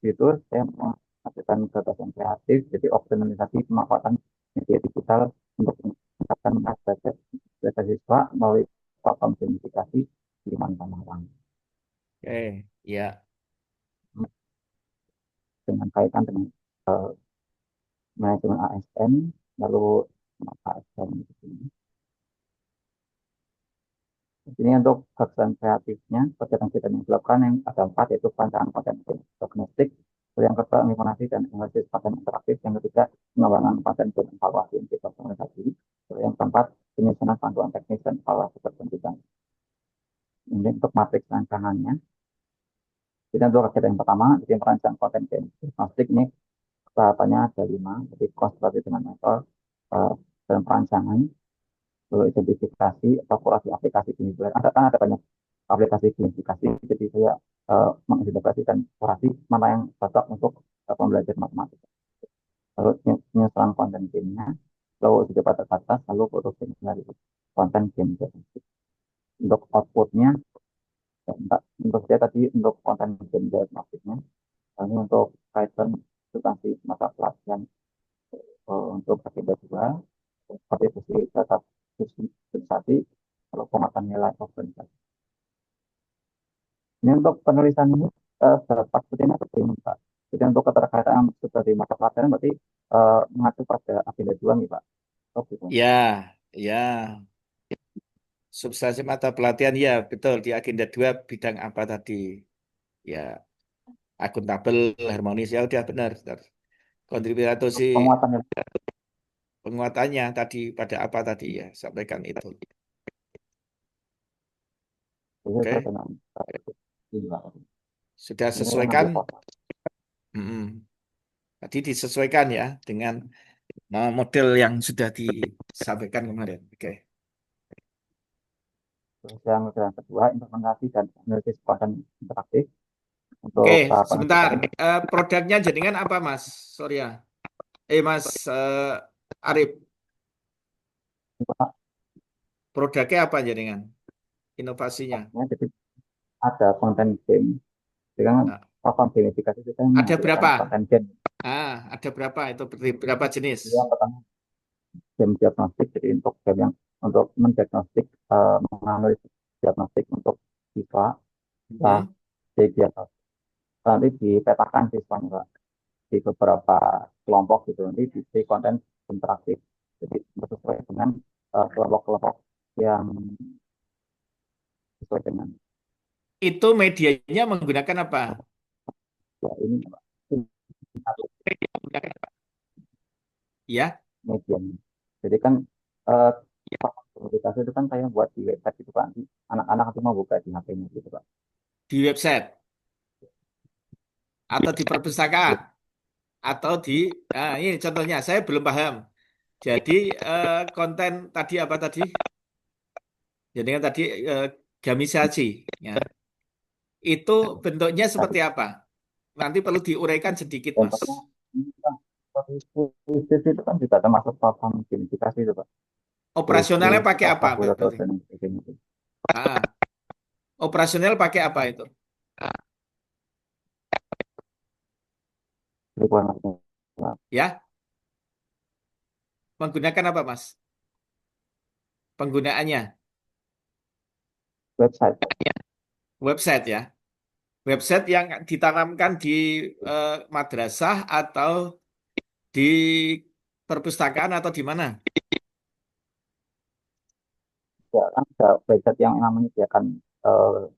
itu saya menghasilkan gagasan kreatif, jadi optimalisasi pemanfaatan media digital untuk meningkatkan minat belajar siswa melalui platform gamifikasi di Mantan-Malang. Oke, ya. Dengan kaitan dengan manajemen ASN, lalu ASN di sini. Ini untuk gagasan kreatifnya, kegiatan-kegiatan yang dilakukan yang ada 4, yaitu perancangan konten diagnostik, yang kedua informasi dan analisis konten interaktif, yang ketiga pengembangan konten dan evaluasi untuk personalisasi, yang keempat penyusunan panduan teknis dan evaluasi pertunjukan. Ini untuk matriks rancangannya. Jadi untuk kegiatan yang pertama, jadi perancang konten diagnostik ini tahapannya ada 5, jadi konsultasi dengan mentor, dan perancangan, lalu identifikasi atau kurasi aplikasi gamifikasi. Ada banyak aplikasi gamifikasi, jadi saya mengidentifikasi dan kurasi mana yang cocok untuk pembelajar matematika. Lalu penyusunan konten gamenya, lalu juga batas-batas, lalu produksi dari konten game. Untuk outputnya, untuk saya tadi untuk konten game diagnostiknya, ini untuk kaitan substansi mata pelatihan untuk agenda 2, kontribusi data substansi, kalau penguatan nilai organisasi. Ini untuk penulisan ini dapat sepertinya begini Pak. Jadi untuk keterkaitan seperti mata pelajaran berarti mengacu pada agenda 2 nih Pak. Oh, gitu. Ya, ya. Substansi mata pelatihan, ya betul. Di agenda 2 bidang apa tadi? Ya, akuntabel, harmonis, ya udah benar. Kontribusi Penguatan nilai. penguatannya tadi pada apa tadi ya, sampaikan itu. Oke, Ini, Pak. sudah Ini saya sesuaikan. ngambil foto. Tadi disesuaikan ya dengan model yang sudah disampaikan kemarin. Oke. Terus yang kedua, implementasi dan analisis konten interaktif. Untuk Oke, tahapan sebentar. kedua, Produknya jaringan apa, Mas? Sorry ya. Mas Arif, Pak, produknya apa jaringan? Inovasinya. jadi ada konten game. Jadi kan Nah, platform gamifikasi kita ada menghasilkan berapa? konten game. Ada berapa? Itu berapa jenis? Jadi yang pertama game diagnostik, jadi untuk game yang untuk mendiagnostik, menganalisis diagnostik untuk siswa, nah, Hmm. jadi diagnostik. Nanti dipetakan siswanya Pak, di beberapa kelompok gitu, nanti di konten interaktif. Jadi sesuai dengan kelompok-kelompok yang sesuai dengan Itu medianya menggunakan apa? ya ini Pak, ini satu Menggunakan apa? Ya, medianya. Jadi kan eh, komunikasi itu kan saya buat di website gitu Pak. Nanti anak-anak itu mau buka di HP-nya gitu Pak. di website atau di perpustakaan atau ini contohnya saya belum paham. Jadi konten tadi apa tadi? Jadi kan tadi gamisasi, ya. Itu bentuknya Tadi seperti apa? Nanti perlu diuraikan sedikit, Mas. contohnya ini kan kuisis itu kan juga termasuk platform gamifikasi itu Pak. Operasionalnya Kuisis, pakai apa tabulator berarti? dan sebagainya itu. Ah, operasional pakai apa itu? Jadi bukan maksudnya, Ya, menggunakan apa, Mas? Penggunaannya website. website ya. Website yang ditanamkan di madrasah atau di perpustakaan atau di mana? ada website yang memang menyediakan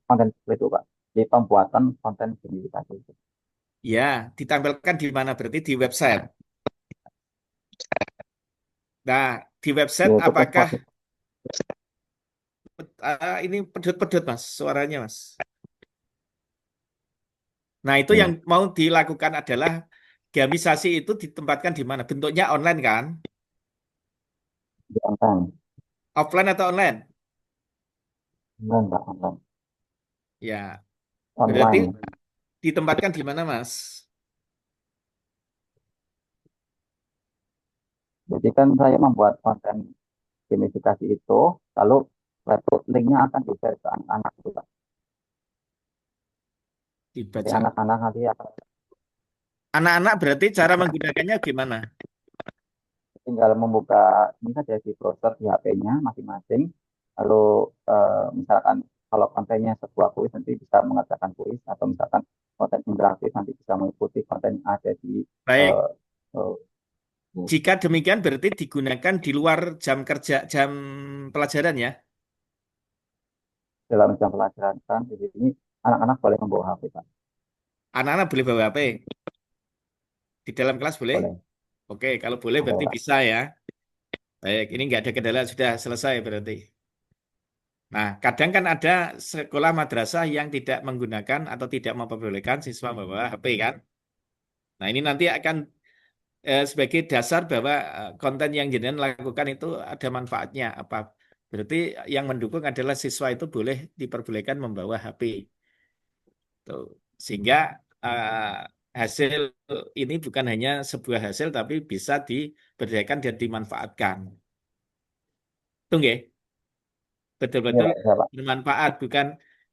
konten seperti itu, Pak. Di pembuatan konten gamifikasi itu. Ya, ditampilkan di mana? Berarti di website. Nah, di website Yaitu apakah Photoshop. ini pedot-pedot Mas, suaranya Mas. Nah, itu yang Ya, mau dilakukan adalah gamisasi itu ditempatkan di mana? Bentuknya online kan? di online. Offline atau online? Online, Pak, online. Ya, berarti Online. ditempatkan di mana Mas? Jadi kan saya membuat konten gamifikasi itu, lalu linknya akan di-share ke anak-anak itu, Pak. Jadi Dibaca. anak-anak nanti akan Anak-anak berarti cara menggunakannya gimana? tinggal membuka ini saja di browser di HP-nya masing-masing. Lalu misalkan kalau kontennya sebuah kuis nanti bisa mengerjakan kuis atau misalkan konten interaktif nanti bisa mengikuti konten yang ada di Baik, eh, eh, jika demikian berarti digunakan di luar jam kerja, jam pelajaran ya? dalam jam pelajaran kan di sini anak-anak boleh membawa HP kan, Anak-anak boleh bawa HP? Di dalam kelas boleh? boleh Oke, kalau boleh berarti boleh. bisa ya. Baik, ini nggak ada kendala, sudah selesai berarti. Nah, kadang kan ada sekolah madrasah yang tidak menggunakan atau tidak memperbolehkan siswa membawa HP kan? Nah, ini nanti akan sebagai dasar bahwa konten yang jenengan lakukan itu ada manfaatnya apa. Berarti yang mendukung adalah siswa itu boleh diperbolehkan membawa HP. Tuh. Sehingga hasil ini bukan hanya sebuah hasil tapi bisa diberdayakan dan dimanfaatkan. Tunggu ya, Iya betul-betul Pak, iya Pak. bermanfaat bukan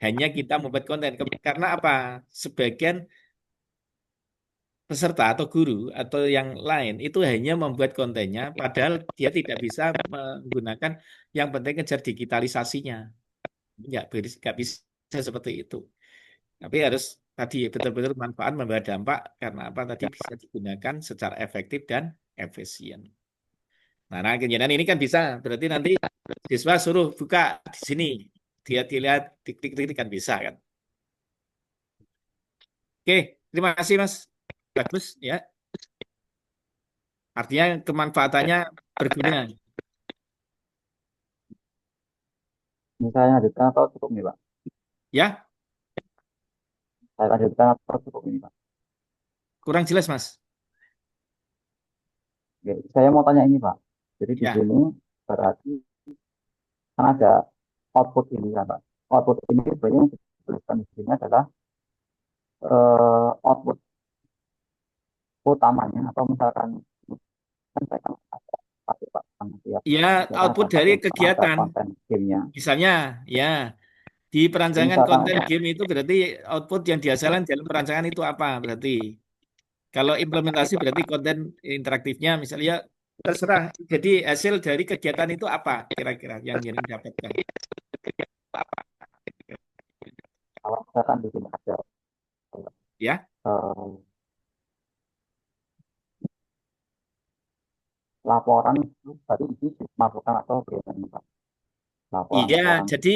hanya kita membuat konten. Karena apa? Sebagian peserta atau guru atau yang lain itu hanya membuat kontennya, padahal dia tidak bisa menggunakan yang penting kejar digitalisasinya. Nggak bisa seperti itu. Tapi harus tadi betul-betul manfaat membawa dampak karena apa tadi bisa digunakan secara efektif dan efisien. Nah, kejadian ini kan bisa berarti nanti siswa suruh buka di sini, dia dilihat tik-tik kan bisa kan. Oke, terima kasih Mas. Bagus ya. Artinya kemanfaatannya berguna. Ini saya lanjutkan atau cukup nih Pak? Ya, Saya lanjutkan atau cukup ini Pak? kurang jelas Mas. Oke, saya mau tanya ini Pak. Jadi di Ya, sini berarti kan ada output ini kan Pak. Output ini sebenarnya yang dituliskan di sini adalah output utamanya atau misalkan kan saya kan ada satu Pak, kan tiap ya misalkan output ada dari satu ada kegiatan. konten gamenya. Misalnya, ya di Jadi perancangan misalkan konten game itu berarti output yang dihasilkan dalam perancangan itu apa berarti? Kalau implementasi berarti konten interaktifnya misalnya terserah. Jadi hasil dari kegiatan itu apa kira-kira yang jadi dapatkan? kalau misalkan di sini ada Ya, eh, laporan itu berarti itu dimasukkan atau bagaimana Pak? iya. Laporan-laporan Jadi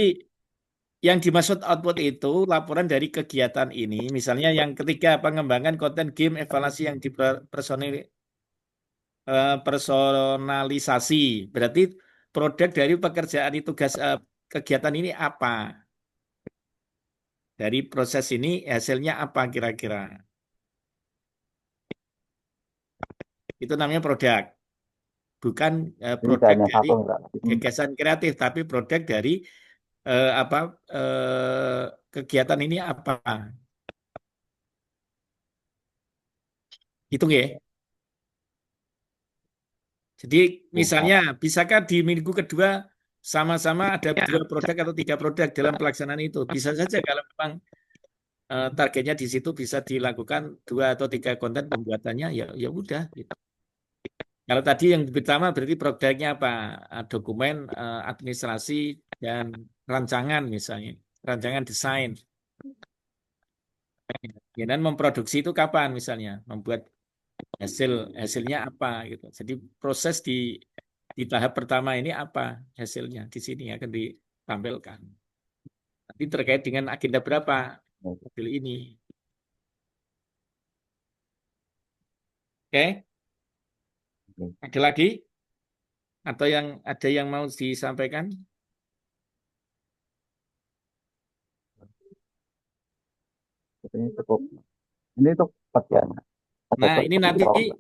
yang dimaksud output itu laporan dari kegiatan ini. Misalnya yang ketiga pengembangan konten game evaluasi yang personalisasi. Berarti produk dari pekerjaan itu tugas kegiatan ini apa? Dari proses ini hasilnya apa kira-kira? Itu namanya produk. Bukan ini produk hanya dari satu enggak? Ini gagasan kreatif, tapi produk dari apa kegiatan ini apa? Hitung ya. Jadi ya, misalnya, Pak. bisakah di minggu kedua sama-sama ada dua produk atau tiga produk dalam pelaksanaan itu? Bisa saja kalau memang targetnya di situ bisa dilakukan dua atau tiga konten pembuatannya, ya ya udah. Gitu. Kalau tadi yang pertama berarti produknya apa? Dokumen, administrasi, dan rancangan misalnya, rancangan desain. Ya, dan memproduksi itu kapan misalnya, membuat hasilnya apa gitu. Jadi proses di tahap pertama ini apa hasilnya di sini akan di tampilkan. Nanti terkait dengan agenda berapa Baik. modul ini. Oke, Oke. ada lagi? Atau ada yang mau disampaikan? Ini cukup. Ini untuk bagian ada Nah, ini nanti berapa?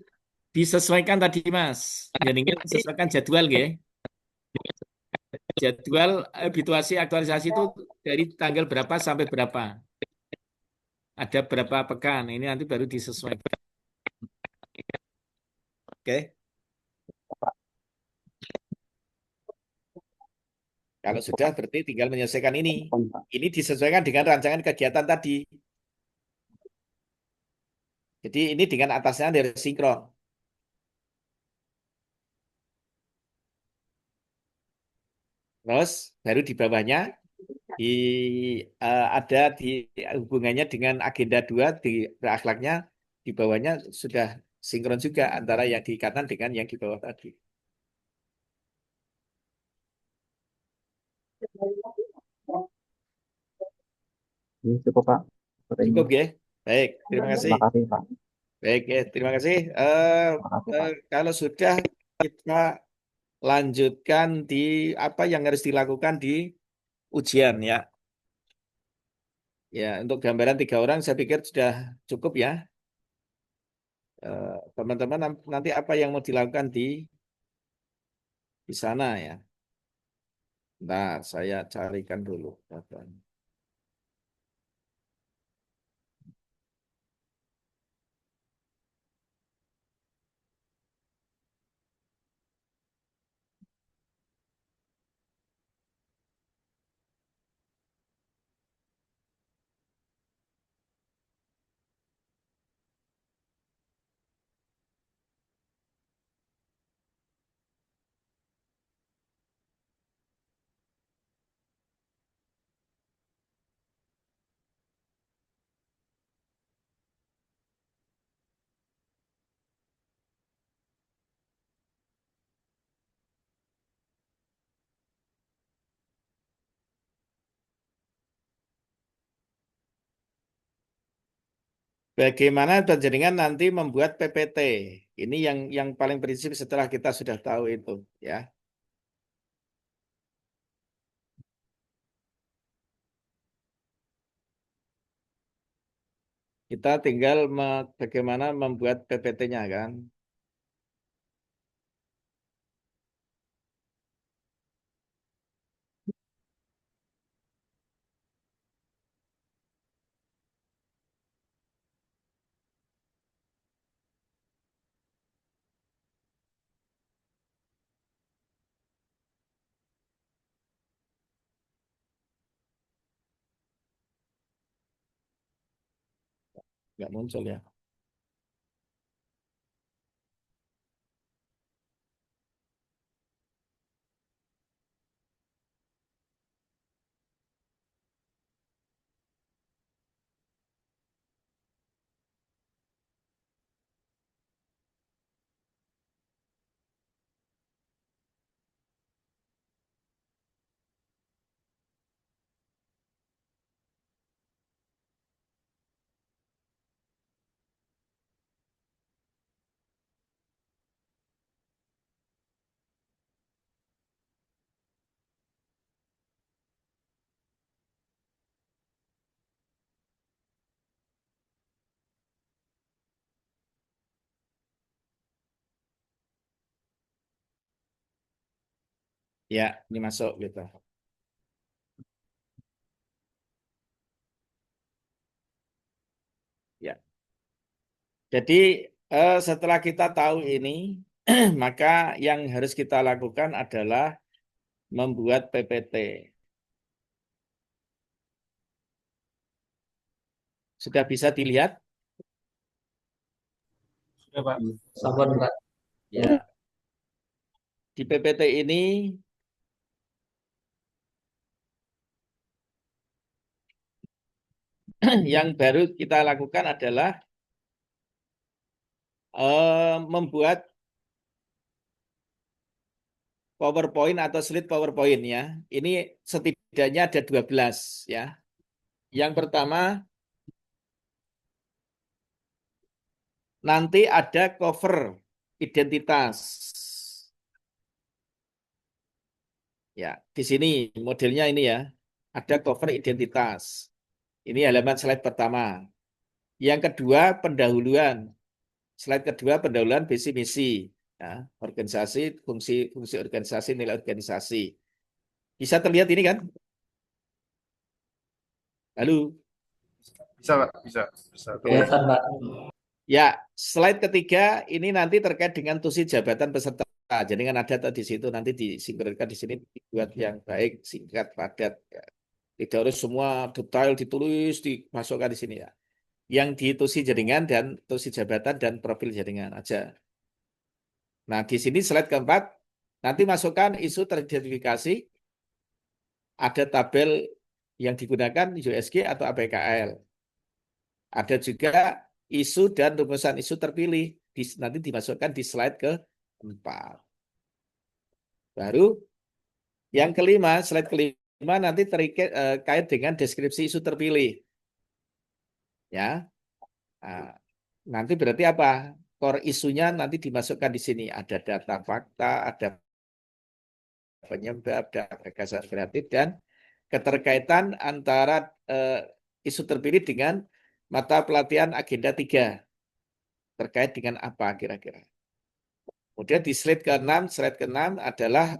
disesuaikan tadi, Mas. Jadi kan sesuaikan jadwal, ya. Jadwal habituasi aktualisasi itu dari tanggal berapa sampai berapa. Ada berapa pekan. Ini nanti baru disesuaikan. Oke. Kalau sudah berarti tinggal menyelesaikan ini. Ini disesuaikan dengan rancangan kegiatan tadi. Jadi ini dengan atasnya dari sinkron. Terus baru di bawahnya di ada di hubungannya dengan agenda 2 di berakhlaknya di bawahnya sudah sinkron juga antara yang diikatan dengan yang di bawah tadi. Ini cukup Pak. Sepertinya. Cukup ya? Baik, terima kasih. Terima kasih Pak. Baik, ya, terima kasih. Terima kasih Pak. Kalau sudah kita lanjutkan di apa yang harus dilakukan di ujian ya. Ya, untuk gambaran 3 orang saya pikir sudah cukup ya. Teman-teman nanti apa yang mau dilakukan di sana ya. Nah, saya carikan dulu datanya. Bagaimana penjaringan nanti membuat PPT? Ini yang paling prinsip setelah kita sudah tahu itu, ya. Kita tinggal bagaimana membuat PPT-nya kan. Nggak muncul ya. Ya, ini masuk gitu. Ya. Jadi setelah kita tahu ini, maka yang harus kita lakukan adalah membuat PPT. Sudah bisa dilihat? Sudah Pak. Sabar, Pak. Ya. Di PPT ini yang baru kita lakukan adalah membuat PowerPoint atau slide PowerPoint ya. Ini setidaknya ada 12 ya. Yang pertama, nanti ada cover identitas. Ya, di sini modelnya ini ya. Ada cover identitas. Ini halaman slide pertama. Yang kedua, pendahuluan. Slide kedua, pendahuluan visi misi. Ya, organisasi, fungsi organisasi, nilai organisasi. Bisa terlihat ini kan? Halo. Bisa, Pak. Bisa. Kelihatan, Pak. Ya, slide ketiga ini nanti terkait dengan tusi jabatan peserta. Jadi kan ada di situ nanti disinkronkan di sini dibuat yang baik, singkat, padat. Ya. Tidak harus semua detail ditulis, dimasukkan di sini ya. Yang di tusi jaringan dan tusi jabatan dan profil jaringan aja. Nah, di sini slide keempat, nanti masukkan isu teridentifikasi, ada tabel yang digunakan USG atau APKL. Ada juga isu dan rumusan isu terpilih, nanti dimasukkan di slide keempat. Baru yang kelima, slide kelima nanti terkait dengan deskripsi isu terpilih. Ya, nah, nanti berarti apa? Core isunya nanti dimasukkan di sini. Ada data fakta, ada penyebab, ada gagasan kreatif, dan keterkaitan antara isu terpilih dengan mata pelatihan agenda 3. Terkait dengan apa kira-kira. Kemudian di slide ke-6 adalah,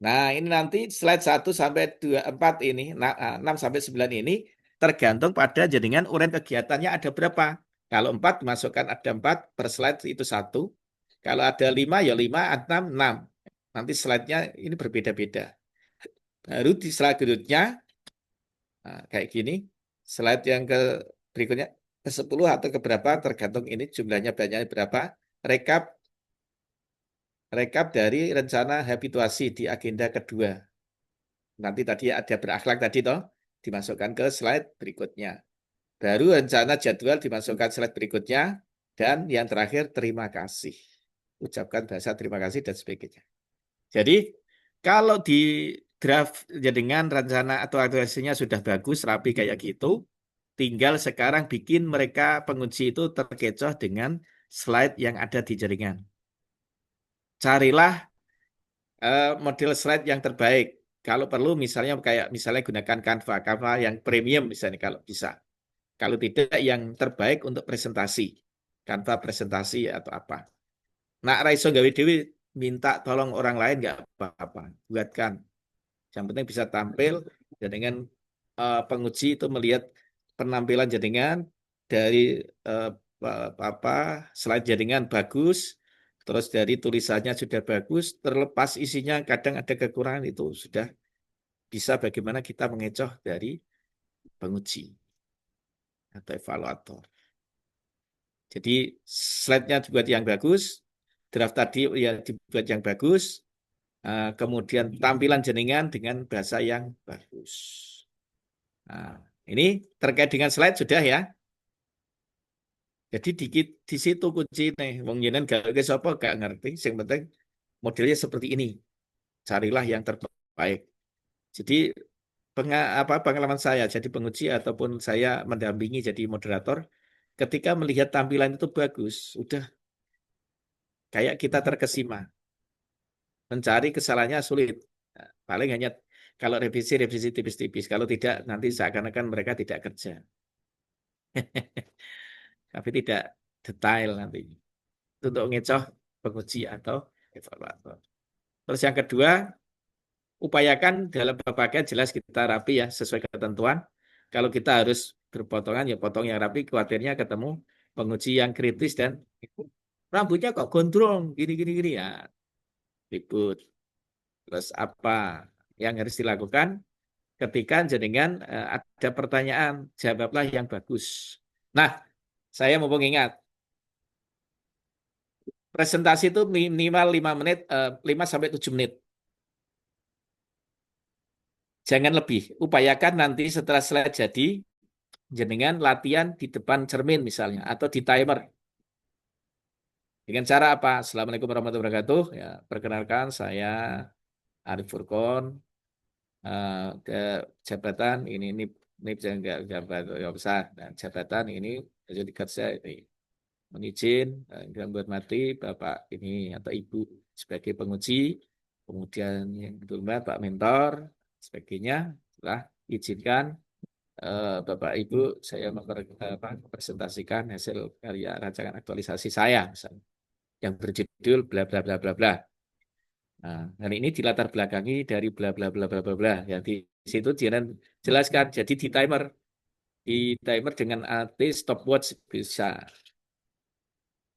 nah ini nanti slide 1 sampai 4 ini, 6 sampai 9 ini tergantung pada jaringan uren kegiatannya ada berapa. Kalau 4 dimasukkan ada 4 per slide itu 1. Kalau ada 5 ya 5, 6, 6. Nanti slide-nya ini berbeda-beda. Baru di slide berikutnya, nah, kayak gini, slide yang berikutnya ke-10 atau ke berapa tergantung ini jumlahnya banyaknya berapa. Rekap dari rencana habituasi di agenda kedua. Nanti tadi ada berakhlak tadi toh, dimasukkan ke slide berikutnya. Baru rencana jadwal dimasukkan slide berikutnya. Dan yang terakhir terima kasih. Ucapkan bahasa terima kasih dan sebagainya. Jadi kalau di draft jaringan rencana atau aktualisasinya sudah bagus, rapi kayak gitu, tinggal sekarang bikin mereka penguji itu terkecoh dengan slide yang ada di jaringan. Carilah model slide yang terbaik. Kalau perlu misalnya gunakan Canva yang premium misalnya kalau bisa. Kalau tidak yang terbaik untuk presentasi. Canva presentasi atau apa. Nah, Raiso gawe dewi minta tolong orang lain nggak apa-apa. Buatkan. Yang penting bisa tampil dengan penguji itu melihat penampilan jaringan dari slide jaringan bagus, terus dari tulisannya sudah bagus, terlepas isinya kadang ada kekurangan itu sudah bisa bagaimana kita mengecoh dari penguji atau evaluator. Jadi slide-nya dibuat yang bagus, draft tadi ya dibuat yang bagus, kemudian tampilan jaringan dengan bahasa yang bagus. Nah, ini terkait dengan slide sudah ya. Jadi di situ kunci nih, wong jenengan gak sapa gak ngerti, yang penting modelnya seperti ini. Carilah yang terbaik. Jadi pengalaman saya jadi penguji ataupun saya mendampingi jadi moderator, ketika melihat tampilan itu bagus, udah kayak kita terkesima. Mencari kesalahannya sulit. Nah, paling hanya kalau revisi tipis-tipis. Kalau tidak nanti seakan-akan mereka tidak kerja. Tapi tidak detail nanti. Itu untuk ngecoh penguji atau evaluator. Terus yang kedua, upayakan dalam pemakaian jelas kita rapi ya, sesuai ketentuan. Kalau kita harus berpotongan, ya potong yang rapi, khawatirnya ketemu penguji yang kritis dan rambutnya kok gondrong, gini ya. Ribut. Terus apa yang harus dilakukan? Ketika jaringan ada pertanyaan, jawablah yang bagus. Nah, saya mau ingat, presentasi itu minimal 5 menit, 5-7 menit. Jangan lebih. Upayakan nanti setelah slide jadi, jenengan latihan di depan cermin misalnya, atau di timer. Dengan cara apa? Assalamualaikum warahmatullahi wabarakatuh. Ya, perkenalkan saya Arif Furqon, ke jabatan ini jabat ya besar. Dan jabatan ini jadi kerja ini mohon izin yang bermati Bapak ini atau Ibu sebagai penguji, kemudian yang kedua Pak Mentor, sebagainya. Setelah izinkan Bapak Ibu saya mempresentasikan hasil karya rancangan aktualisasi saya misalnya yang berjudul bla bla bla bla bla. Nah, dan ini dilatar belakangi dari bla bla bla bla bla bla. Ya di situ jangan jelaskan. Jadi di timer dengan AT stopwatch bisa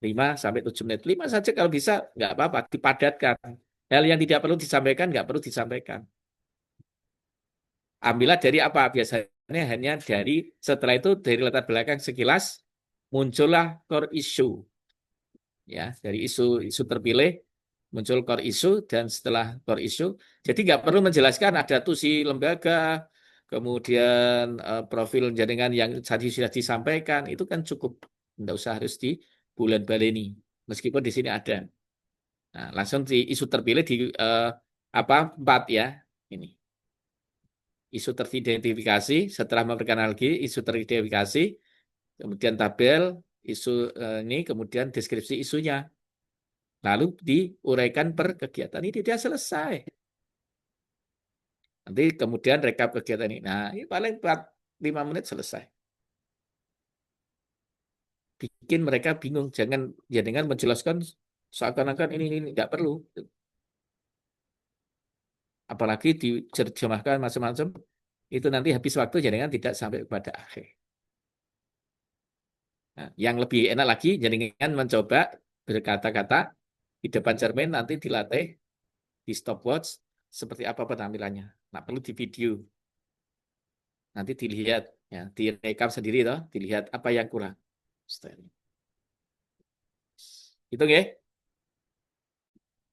5 sampai 7 menit. 5 saja kalau bisa nggak apa-apa, dipadatkan. Hal yang tidak perlu disampaikan nggak perlu disampaikan. Ambillah dari apa? Biasanya hanya dari setelah itu dari latar belakang sekilas muncullah core issue. Ya, dari isu terpilih muncul core issue dan setelah core issue jadi nggak perlu menjelaskan ada tusi lembaga kemudian profil jaringan yang tadi sudah disampaikan itu kan cukup nggak usah harus di bulan baleni meskipun di sini ada. Nah, langsung di isu terpilih di 4 ya ini isu teridentifikasi setelah memberikan lagi isu teridentifikasi kemudian tabel isu ini kemudian deskripsi isunya. Lalu diuraikan per kegiatan ini dia selesai. Nanti kemudian rekap kegiatan ini. Nah, ini paling 4-5 menit selesai. Bikin mereka bingung. Jangan ya dengan menjelaskan seakan-akan ini nggak perlu. Apalagi diterjemahkan macam-macam. Itu nanti habis waktu jaringan tidak sampai pada akhir. Nah, yang lebih enak lagi jaringan mencoba berkata-kata di depan cermin nanti dilatih di stopwatch seperti apa penampilannya. Nah, perlu di video. Nanti dilihat, ya, direkam sendiri toh, dilihat apa yang kurang. Itu ya.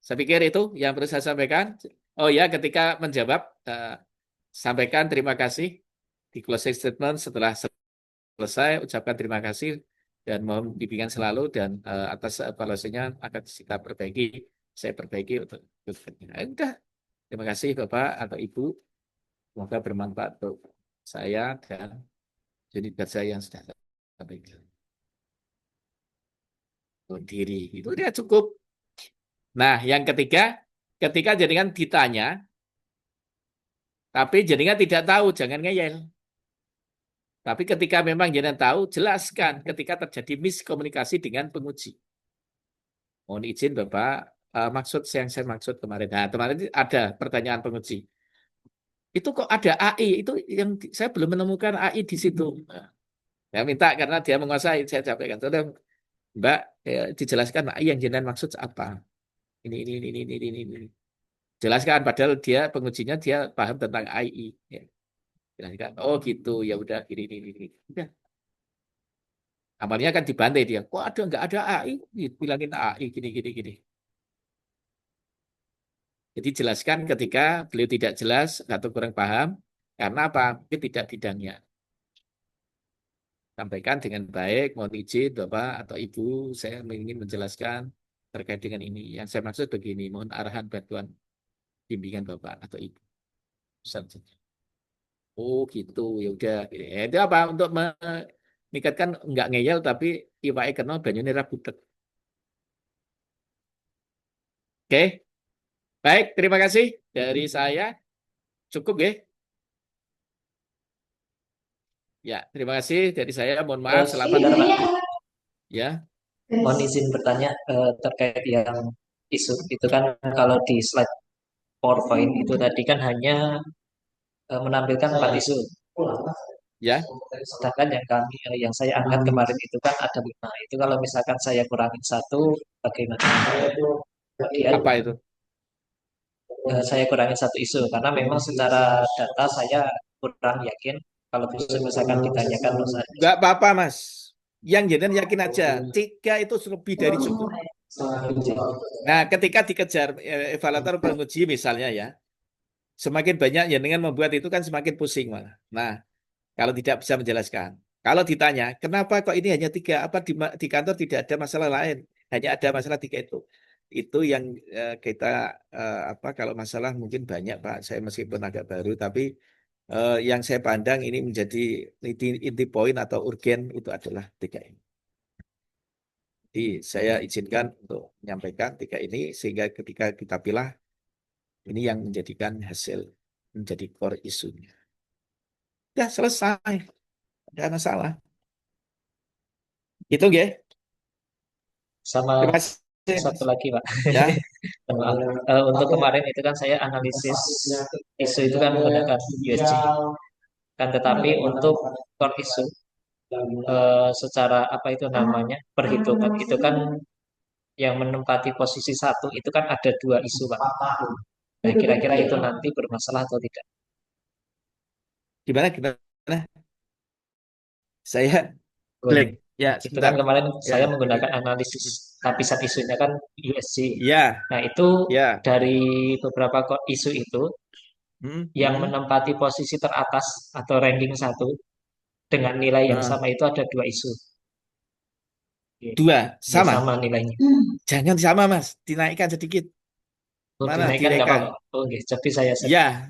Saya pikir itu yang perlu saya sampaikan. Oh ya, ketika menjawab, sampaikan terima kasih di closing statement setelah selesai, ucapkan terima kasih dan mohon bimbingan selalu dan atas evaluasinya akan kita perbaiki, saya perbaiki untuk berikutnya. Udah, terima kasih Bapak atau Ibu, semoga bermanfaat untuk saya dan unit saya yang sudah sampaikan. Diri itu dia cukup. Nah, yang ketiga, ketika jaringan ditanya, tapi jaringan tidak tahu, jangan ngeyel. Tapi ketika memang jaringan tahu, jelaskan ketika terjadi miskomunikasi dengan penguji. Mohon izin Bapak, maksud yang saya maksud kemarin. Nah, kemarin ada pertanyaan penguji. Itu kok ada AI? Itu yang saya belum menemukan AI di situ. Nah, saya minta karena dia menguasai, saya sampaikan. Mbak, dijelaskan AI yang jenengan maksud apa? Ini. Jelaskan, padahal dia pengujinya dia paham tentang AI. Ya. Jelaskan, oh gitu, ya udah gini. Udah. Amalnya kan dibantai dia. Kok ada nggak ada AI? Bilangin AI gini. Jadi jelaskan ketika beliau tidak jelas atau kurang paham, karena apa? Mungkin tidak bidangnya. Sampaikan dengan baik, mohon izin Bapak atau Ibu, saya ingin menjelaskan terkait dengan ini. Yang saya maksud begini, mohon arahan bantuan bimbingan Bapak atau Ibu. Oh gitu, ya udah. Itu apa? Untuk meningkatkan nggak ngeyel tapi iwake kena banyune ra butek. Oke, baik. Terima kasih dari saya. Cukup ya. Ya, terima kasih dari saya. Mohon maaf. Selamat. Sebentar, Pak. Ya. Mohon izin bertanya terkait yang isu itu kan kalau di slide PowerPoint itu tadi kan hanya menampilkan 4 isu. Ya. Sedangkan yang saya angkat kemarin itu kan ada 5. Itu kalau misalkan saya kurangin 1, bagaimana? Kemudian Apa itu? saya kurangin 1 isu karena memang secara data saya kurang yakin kalau misalkan ditanyakan Nggak apa-apa, Mas. Yang jenengan yakin aja. 3 itu lebih dari cukup. Nah, ketika dikejar evaluator penguji misalnya ya, semakin banyak yang dengan membuat itu kan semakin pusing malah. Nah, kalau tidak bisa menjelaskan. Kalau ditanya, kenapa kok ini hanya 3? Apa di kantor tidak ada masalah lain? Hanya ada masalah 3 itu. itu yang kita apa kalau masalah mungkin banyak Pak. Saya meskipun agak baru, tapi yang saya pandang ini menjadi inti poin atau urgen itu adalah 3 ini. Jadi saya izinkan untuk menyampaikan 3 ini sehingga ketika kita pilih ini yang menjadikan hasil menjadi core isunya. Ya selesai, tidak ada masalah. Itu ya. Sama Terima kasih. satu lagi Pak. Ya. Maaf. Untuk kemarin itu kan saya analisis isu itu kan menggunakan USG. Kan tetapi untuk core isu secara apa itu namanya perhitungan itu kan yang menempati posisi 1 itu kan ada 2 isu Pak. Nah kira-kira itu nanti bermasalah atau tidak? Gimana? Saya Boleh. blank. Ya, Itu kan sebentar. kemarin Ya. saya menggunakan analisis lapisan isunya kan USG. Ya, Nah itu ya. dari beberapa isu itu yang Hmm. menempati posisi teratas atau ranking 1 dengan nilai yang Ah. sama itu ada 2 isu. Oke. 2 Ya, sama. sama nilainya. Jangan sama Mas, dinaikkan sedikit. Oh, Mana dinaikkan nggak dinaikkan? apa-apa. Oke, tapi saya Ya,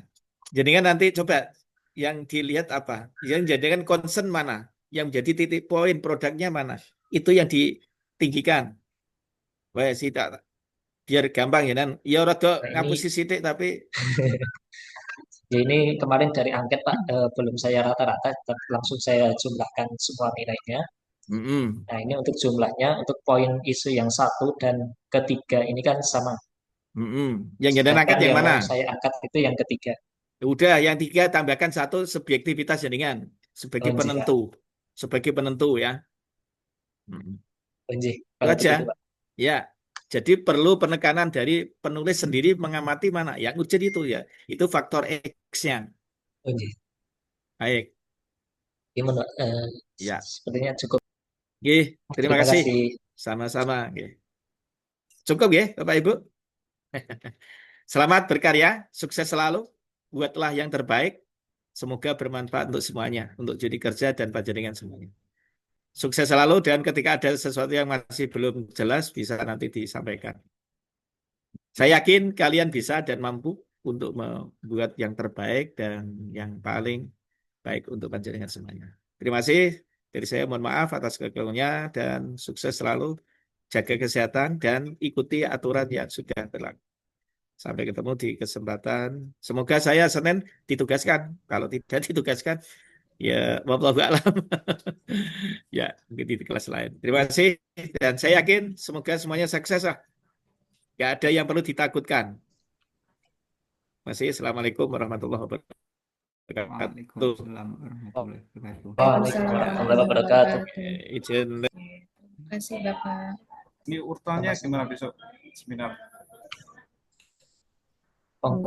jadi kan nanti coba yang dilihat apa? Yang jadikan concern mana? Yang menjadi titik poin produknya mana? Itu yang ditinggikan. Wah, sih tak biar gampang ya nan. Ya rada Nah, ngapus ini sithik tapi ya ini kemarin dari angket Pak, belum saya rata-rata, tapi langsung saya jumlahkan semua nilainya. mm-mm, Nah ini untuk jumlahnya, untuk poin isu yang 1 dan ketiga ini kan sama. mm-mm. Yang jadi angkat Sedangkan yang yang mana? mau saya angkat itu yang ketiga. Udah, yang 3 tambahkan 1 subjektivitas jaringan sebagai Oh, penentu, sebagai penentu ya. Mm. Nggih, Itu kalau aja. begitu Pak. Ya, jadi perlu penekanan dari penulis sendiri mengamati mana yang urgent itu ya. Itu faktor X-nya. Nggih. Baik, Gimana? ya. Sepertinya cukup. Oke, terima Terima kasih. kasih. Sama-sama. Oke. Cukup ya, Bapak Ibu. Selamat berkarya, sukses selalu. Buatlah yang terbaik. Semoga bermanfaat untuk semuanya, untuk judi kerja dan panjenengan semuanya. Sukses selalu dan ketika ada sesuatu yang masih belum jelas bisa nanti disampaikan. Saya yakin kalian bisa dan mampu untuk membuat yang terbaik dan yang paling baik untuk panjenengan semuanya. Terima kasih. Dari saya mohon maaf atas kekeliruannya dan sukses selalu. Jaga kesehatan dan ikuti aturan yang sudah berlaku. Sampai ketemu di kesempatan. Semoga saya Senin ditugaskan. Kalau tidak ditugaskan, ya wallahu a'lam. Ya, mungkin di kelas lain. Terima kasih dan saya yakin semoga semuanya sukses lah. Gak ada yang perlu ditakutkan. Masih, Assalamualaikum warahmatullahi wabarakatuh. Waalaikumsalam warahmatullahi wabarakatuh. Waalaikumsalam warahmatullahi wabarakatuh. Izin. Terima kasih Bapak. Ini urutannya gimana besok seminar? Oh,